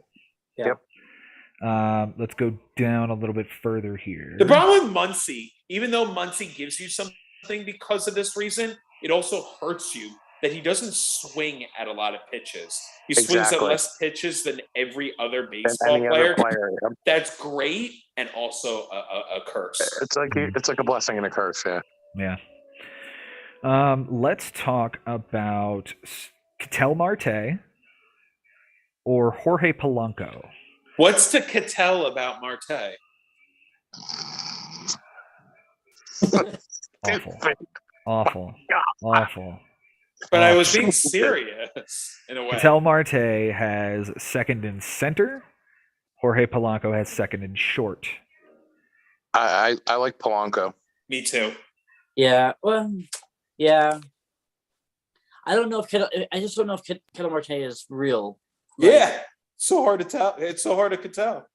Let's go down a little bit further here. The problem with Muncy, even though Muncy gives you something because of this reason, it also hurts you that he doesn't swing at a lot of pitches. He swings at Exactly. less pitches than every other Than baseball any other player. player. Yep. That's great and also a curse. It's like a blessing and a curse. Yeah. Yeah. Let's talk about Ketel Marte or Jorge Polanco. What's to Cattell about Marte? Awful. Awful. But I was being serious in a way. Ketel Marte has second in center. Jorge Polanco has second in short. I like Polanco. Me too. Yeah. Well. Yeah. I don't know if I just don't know if Ketel Marte is real. Like, Yeah. So hard to tell. It's so hard to tell.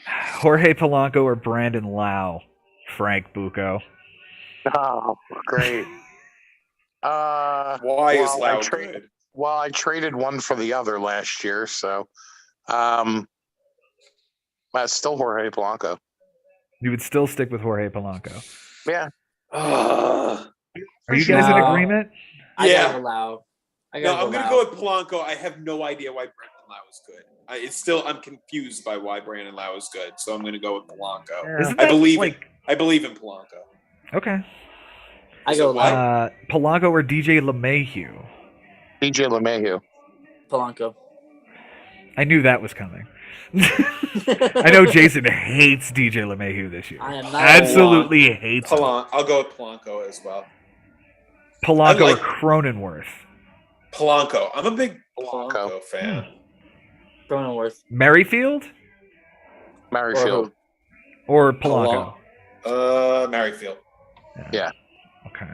Jorge Polanco or Brandon Lau? Frank Bucco. Oh, great. Why is well, Lau good? Well, I traded one for the other last year, so that's still Jorge Polanco. You would still stick with Jorge Polanco. Yeah. Ugh. Are you guys in No. agreement? I Yeah. gotta allow. No, I'm gonna go with Polanco. I have no idea why Brandon Lau is good. I'm confused by why Brandon Lau is good, so I'm gonna go with Polanco. Isn't I that, believe like, I believe in Polanco. Okay. I go So what? allow Polanco or DJ LeMahieu? DJ LeMahieu. Polanco. I knew that was coming. I know Jason hates DJ LeMahieu this year. I am not Absolutely hates him. I'll go with Polanco as well. Polanco I like- or Cronenworth? Polanco. I'm a big Polanco Polanco. fan. Cronenworth. Merrifield Merrifield. or Polanco? Merrifield. Okay.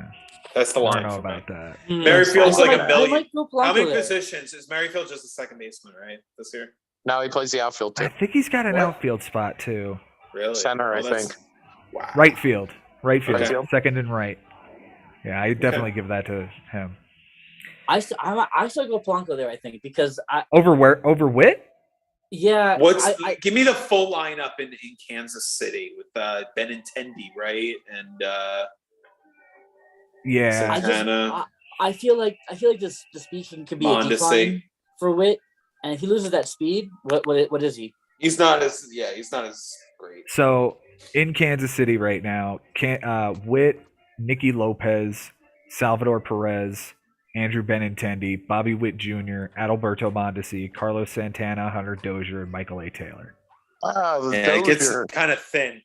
That's the I line don't know for me. about that. Merrifield's like a I million. might go Polanco How many there. positions is Merrifield just a second baseman, right? This year? Now he plays the outfield I too. think he's got an What? outfield spot too. Really? Center, I that's- think. Wow. Right field. Right field. Right field. Second and right. Yeah, I definitely give that to him. I still go Polanco there. I think because Over Witt? yeah. Give me the full lineup in Kansas City with Benintendi, right? And Yeah. Santana. I feel like the speed could be a Mondesi. decline for Witt, and if he loses that speed, what is he? He's not as great. So in Kansas City right now, Witt, Nicky Lopez, Salvador Perez, Andrew Benintendi, Bobby Witt Jr., Adalberto Mondesi, Carlos Santana, Hunter Dozier, and Michael A. Taylor. Yeah, it gets kind of thin.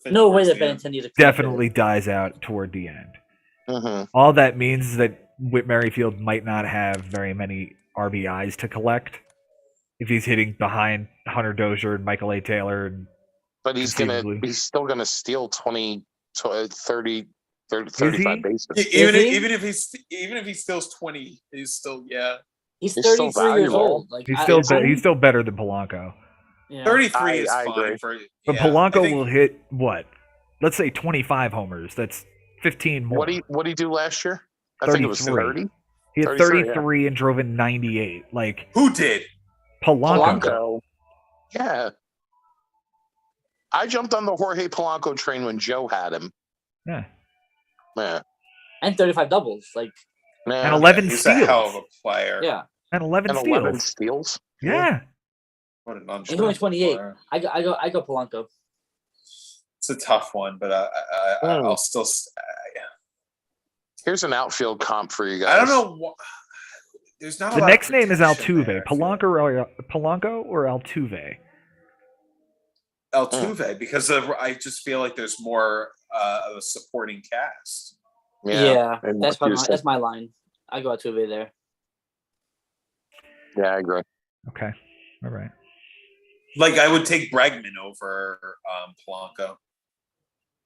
No way towards that the end. Benintendi is Definitely dies out toward the end. Mm-hmm. All that means is that Whit Merrifield might not have very many RBIs to collect if he's hitting behind Hunter Dozier and Michael A. Taylor. And But he's Conceivably. still gonna steal 30, 35 he? bases. Even Is he? even if he steals 20, he's still He He's He's still 33 years valuable. old. Like He's I- still I- he's still better than Polanco. yeah. 33 is I fine agree. for. But yeah, I Polanco think- will hit what? Let's say 25 homers. That's 15 more. What did he do last year? I think it was 33. 30. He had 33, 33 and drove in 98. Like Who did? Polanco. Polanco. Yeah. I jumped on the Jorge Polanco train when Joe had him. Yeah. Yeah. And 35 doubles. Like Yeah. And 11 He's steals. a hell of a player. yeah. And 11 And steals. 11 steals. Yeah. What an He's only untrained 28. player. I go Polanco. It's a tough one, but I'll still. Here's an outfield comp for you guys. I don't know. There's not. A The lot next of name is protection Altuve. there, I feel like. Polanco or Altuve? Altuve, because I just feel like there's more of a supporting cast. Yeah, and that's like my you said. that's my line. I go Altuve there. Yeah, I agree. Okay. All right. Like I would take Bregman over Polanco.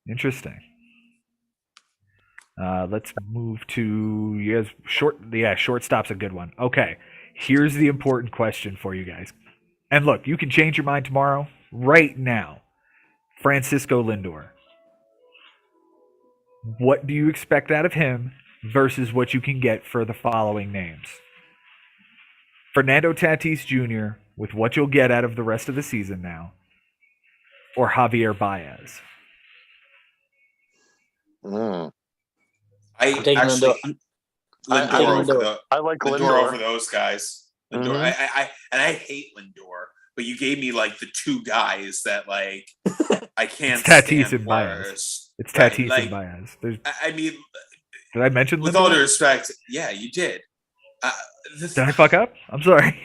Interesting. Let's move to you guys. Shortstop's a good one. Okay. Here's the important question for you guys. And look, you can change your mind tomorrow, right now. Francisco Lindor. What do you expect out of him versus what you can get for the following names? Fernando Tatis Jr. with what you'll get out of the rest of the season now, or Javier Baez? Mm. I I'm taking actually Lindor. Lindor, taking over Lindor. the I like Lindor Lindor. over those guys. Lindor, Mhm. I hate Lindor, but you gave me like the two guys that like I can't It's Tatis stand and Baez. worse. It's Right, Tatis like, and Baez. There's, I mean, did I mention with Lindor? all due respect, yeah, you did. Did I fuck up? I'm sorry.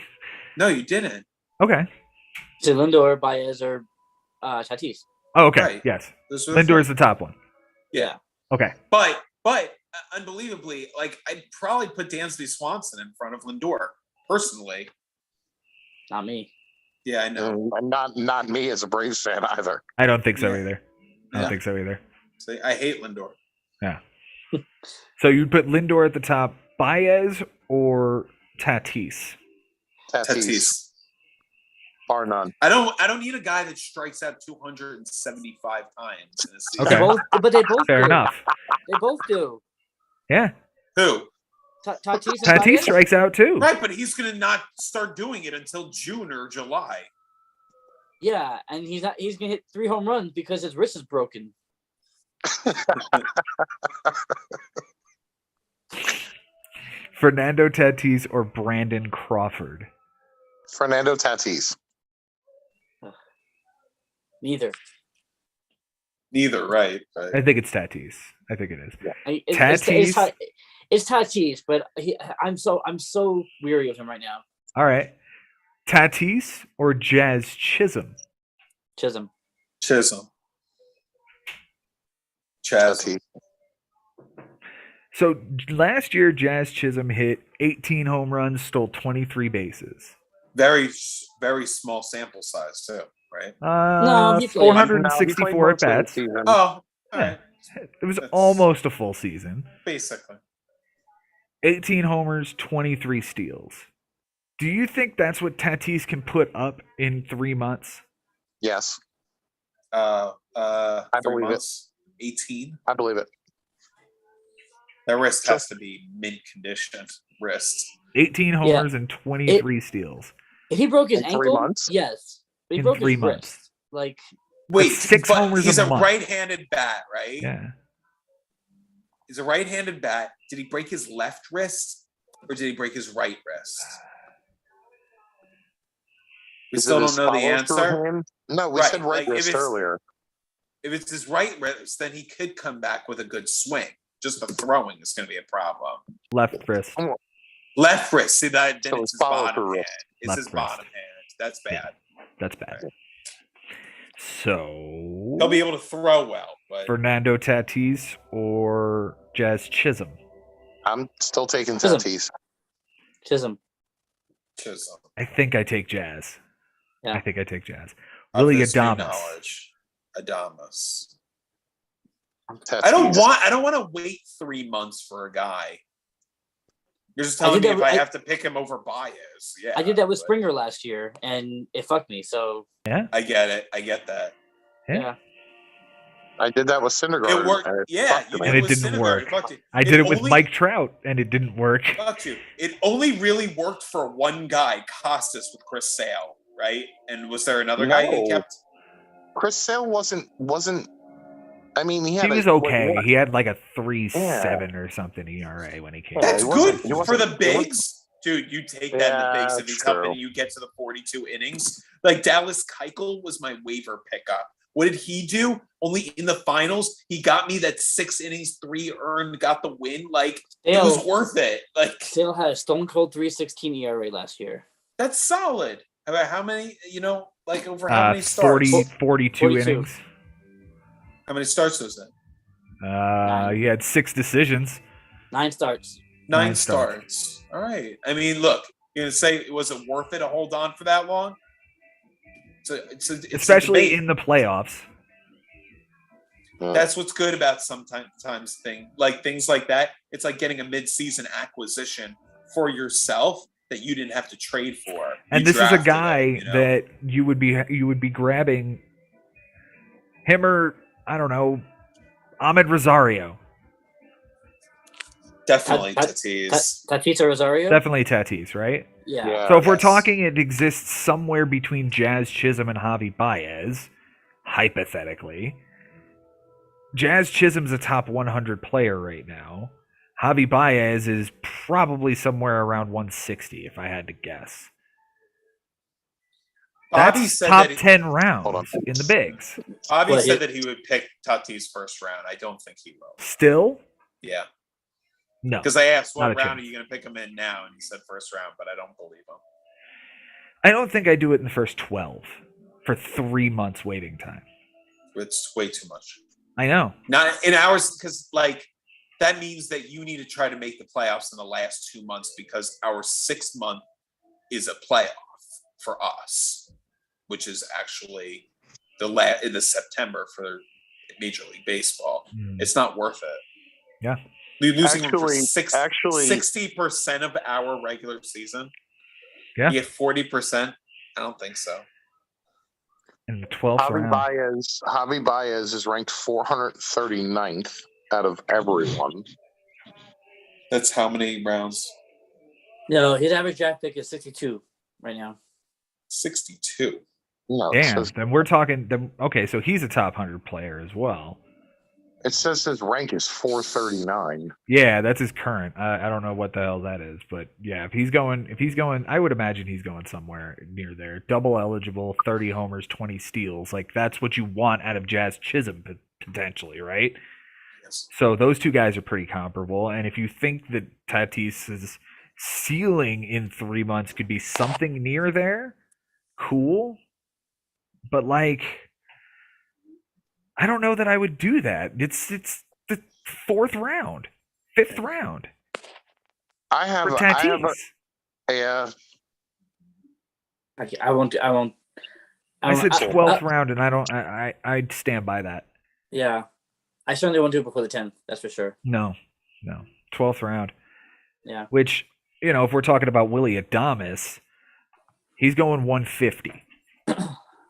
No, you didn't. Okay. To Lindor, Baez, or Tatis. Oh, okay. Right. Yes. Those were Lindor is the top one. yeah. Okay. But unbelievably, like I'd probably put Dansby Swanson in front of Lindor personally. Not me. Yeah, I know. Not me as a Braves fan either. I don't think so Yeah. either. I don't Yeah. think so either. See, I hate Lindor. So you'd put Lindor at the top, Baez or Tatis? Tatis. Bar none. I don't need a guy that strikes out 275 times in a season. Okay. But they both Fair do. enough. They both do. Yeah. Who? Tatis and Tatis Baez? strikes out too. Right, but he's gonna not start doing it until June or July. Yeah, and he's gonna hit 3 home runs because his wrist is broken. Fernando Tatis or Brandon Crawford? Fernando Tatis. Neither. Neither, right? I think it's Tatis. I think it is. Tatis. It's Tatis, but I'm so weary of him right now. All right. Tatis or Jazz Chisholm? Chisholm. Chisholm. Tatis. So last year, Jazz Chisholm hit 18 home runs, stole 23 bases. Very, very small sample size too, right? No, he played. 464 at bats. Oh, all right. It was That's- almost a full season. Basically. 18 homers, 23 steals. Do you think that's what Tatis can put up in 3 months? Yes, I 3 believe it. months, 18. I believe it. That wrist has to be mint condition. Wrist. 18 homers and 23 steals. If he broke his In 3 ankle, months? yes. But he In broke 3 his months. wrist. Like, Wait, That's 6 but homers he's a a month. right-handed bat, right? Yeah. He's a right-handed bat. Did he break his left wrist or did he break his right wrist? We Is still it don't his know the follow-through answer. hand? No, we Right, said right like, if wrist it's- earlier. If it's his right wrist, then he could come back with a good swing. Just the throwing is going to be a problem. Left wrist. Left wrist, see that? Then So it's his his bottom follow-through hand. wrist. It's Left his wrist. bottom hand. That's bad. That's bad. So He'll be able to throw well, but Fernando Tatis or Jazz Chisholm? I'm still taking Chisholm. Tatis. Chisholm. Chisholm. I think I take Jazz. Yeah. I think I take Jazz. Of Willie this new Adames. knowledge, Adames. Tatis. I don't want to wait 3 months for a guy. You're just I telling did me that if I with- have to pick him over Baez. Yeah. I did that with but Springer last year, and it fucked me. So I get it. I get that. yeah. I did that with Syndergaard. It worked. Yeah, fucked you me. did And it with didn't Syndergaard. work. It fucked you. I did it with only- Mike Trout, and it didn't work. Fucked you. It only really worked for one guy, Costas, with Chris Sale, right? And was there another guy he No. kept? Chris Sale wasn't. I mean, he had. He was a, okay. what- He had like a 3.7 or something ERA when he came. Yeah, That's he good wasn't- he for wasn't- the he wasn't- bigs. Dude, you take that in the bigs Yeah, if he's true. helping you get to the 42 innings. Like Dallas Keuchel was my waiver pickup. What did he do? Only in the finals, he got me that 6 innings, 3 earned, got the win. Like it was Sale, worth it. Like Sale had a stone cold 3.16 ERA last year. that's solid. About how many? Like over how many starts? 42 42. innings. How many starts was that? He had 6 decisions. 9 starts. 9 9 starts. starts. All right. I mean, look, you're gonna say was it worth it to hold on for that long? It's a Especially debate. in the playoffs. That's what's good about sometimes things like that. It's like getting a mid-season acquisition for yourself that you didn't have to trade for. And You this is a drafted guy it, you know? that you would be grabbing him or I don't know, Ahmed Rosario. Definitely Tat- Tatis. Tatita Rosario. Definitely Tatis, right? Yeah. Yeah. So if we're Yes. talking it exists somewhere between Jazz Chisholm and Javi Baez, hypothetically. Jazz Chisholm's a top 100 player right now. Javi Baez is probably somewhere around 160 if I had to guess. Bobby That's said top that 10 Hold on. rounds in the bigs. Bobby Well, said it- that he would pick Tatis first round. I don't think he will. Still? Yeah, No. because I asked Not what a round are chance. you going to pick him in now, and he said first round, but I don't believe him. I don't think I do it in the first 12 for 3 months waiting time. It's way too much. I know. Not in ours, because like that means that you need to try to make the playoffs in the last 2 months because our 6th month is a playoff for us, which is actually in the September for Major League Baseball. Hmm. It's not worth it. Yeah. You're losing them for Actually, 60% of our regular season. Yeah. You get 40%. I don't think so. In the 12th round. Javi Baez is ranked 439th out of everyone. That's how many rounds? No, his average draft pick is 62 right now. 62. No, it Damn. says, Then we're talking. Okay, so he's a top 100 player as well. it says his rank is 439. Yeah, that's his current. I don't know what the hell that is, but yeah, if he's going, I would imagine he's going somewhere near there. Double eligible, 30 homers, 20 steals. Like that's what you want out of Jazz Chisholm potentially, right? Yes. So those two guys are pretty comparable. And if you think that Tatis's ceiling in 3 months could be something near there, cool. But like, I don't know that I would do that. It's the 4th round, 5th round I have, for I have Tatis. yeah, I won't. I said I- 12th round, and I'd stand by that. Yeah, I certainly won't do it before the 10th. That's for sure. No, 12th round. Yeah. Which, if we're talking about Willie Adames, he's going 150.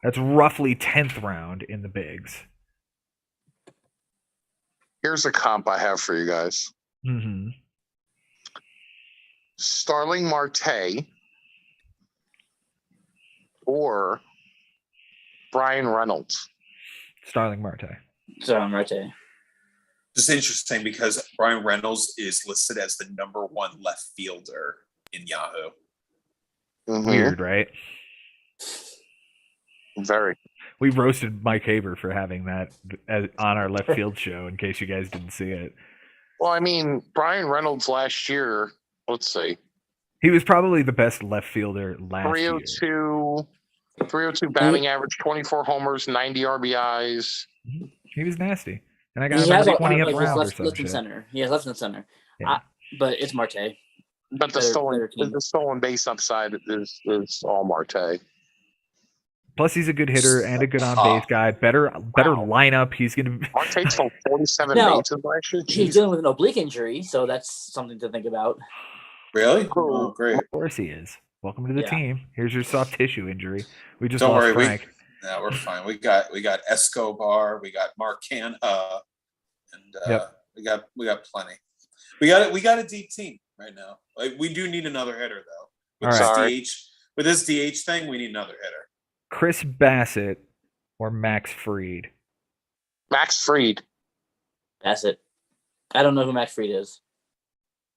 That's roughly 10th round in the bigs. here's a comp I have for you guys. Mm-hmm. Starling Marte or Brian Reynolds. Starling Marte. So I'm right there. It's interesting because Brian Reynolds is listed as the #1 left fielder in Yahoo. Mhm. Weird, right? Very. We roasted Mike Haber for having that on our left field show, in case you guys didn't see it. Well, I mean, Brian Reynolds last year, let's see, He was probably the best left fielder last year. 302 batting average, 24 homers, 90 RBIs. He was nasty. And I got He him in has the a 20th like, round or left some and shit. center. He has left and center. Yeah. But it's Marte. But the Better team. stolen base upside is all Marte. Plus, he's a good hitter and a good on base guy. Better lineup. He's gonna. Marte stole 47 No. bases last year. He's Jeez. dealing with an oblique injury, so that's something to think about. Really? Oh, great. Of course he is. Welcome to the Yeah. team. Here's your soft tissue injury. We just Don't lost worry, Frank. No, we're fine. We got Escobar, we got Mark Canha, and Yep. we got plenty. We got a deep team right now. Like, we do need another hitter though. With All right. this DH thing, we need another hitter. Chris Bassett or Max Fried? Max Fried. That's it. I don't know who Max Fried is.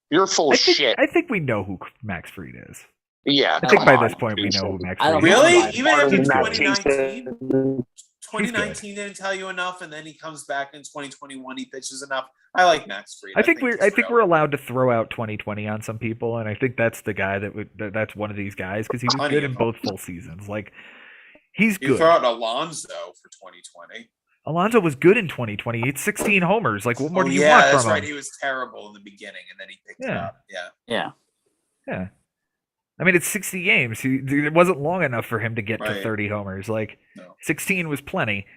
You're full of shit. I think we know who Max Fried is. Yeah. I think come by on, this point we know who Max I don't Fried is. know. Really? Even after He's good. 2019? 2019 didn't tell you enough, and then he comes back in 2021. He pitches enough. I like Max Fried. I think he's we're real. allowed to throw out 2020 on some people, and I think that's the guy that's one of these guys because he was Plenty good of in them. both full seasons. Like he's You good. throw out Alonso for 2020. Alonso was good in 2020. He had 16 homers. Like what more Oh, do you yeah, want that's from right. him? He was terrible in the beginning, and then he picked it Yeah. up. Yeah. Yeah. Yeah. I mean, it's 60 games. It wasn't long enough for him to get to Right. 30 homers. Like No. 16 was plenty.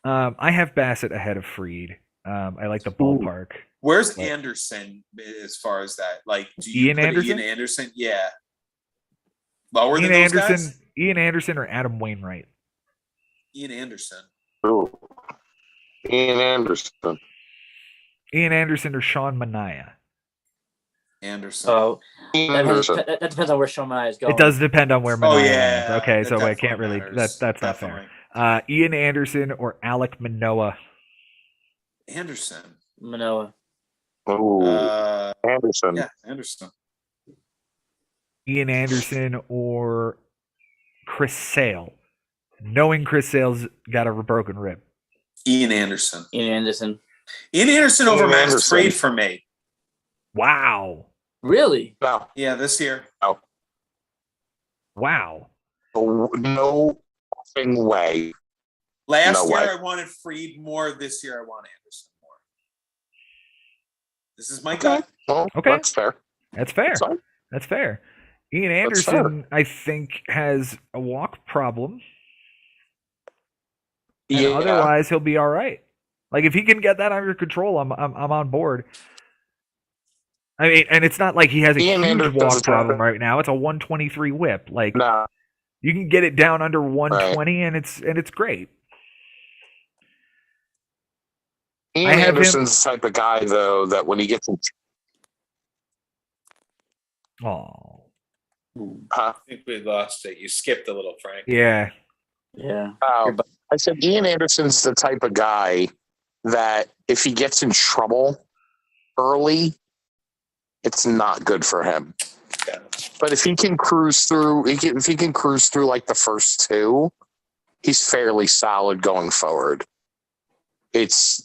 I have Bassett ahead of Fried. I like the ballpark. Where's Like- Anderson as far as that? Like, do you Ian put Anderson? Ian Anderson? Yeah. Lower Ian than those Anderson, guys? Ian Anderson, or Adam Wainwright. Ian Anderson. Ooh. Ian Anderson. Ian Anderson or Sean Manaea. Anderson. So Ian that Anderson. depends on where Sean Manaea is going. It does depend on where Manaea Oh lands. yeah. Okay, that so I definitely can't really. matters. That's not Definitely. fair. Ian Anderson or Alec Manoa. Anderson. Manoa. Ooh. Anderson. Yeah, Anderson. Ian Anderson or Chris Sale. Knowing Chris Sale's got a broken rib. Ian Anderson. Ian Anderson. Ian Anderson over Ian Max Anderson. Fried for me. Wow. Really? No. Yeah, this year. Wow. No fucking way. Last No year way. I wanted Fried more. This year I want Anderson more. This is my gut. Well, Okay. That's fair. That's fair. That's fine. That's fair. Ian That's fair. Anderson, I think, has a walk problem. And Yeah. otherwise, he'll be all right. Like if he can get that under control, I'm on board. I mean, and it's not like he has a Ian huge Anderson's walk a problem talent. right now. It's a 123 whip. Like Nah. you can get it down under 120, and it's great. Ian I have him- Anderson's the type of guy, though, that when he gets in. Oh, Huh? I think we lost it. You skipped a little, Frank. yeah. Yeah. Oh, I said Ian Anderson's the type of guy that if he gets in trouble early, it's not good for him. Yeah. But if he can cruise through, if he can cruise through like the first two, he's fairly solid going forward. It's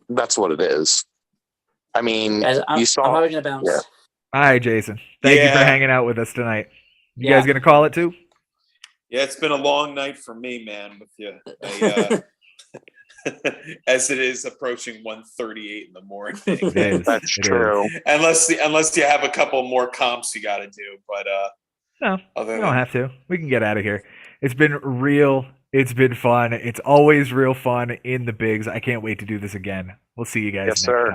that's what it is. I mean, Guys, I'm you saw. probably gonna bounce. Yeah. Hi, Jason. Thank you for Yeah. hanging out with us tonight. You Yeah. guys gonna call it too? Yeah, it's been a long night for me, man, with you. As it is approaching 1:38 in the morning. It is. That's It true. is. unless you have a couple more comps you got to do, but No, other we than don't have to. We can get out of here. It's been real. It's been fun. It's always real fun in the bigs. I can't wait to do this again. We'll see you guys Yes, next sir. time.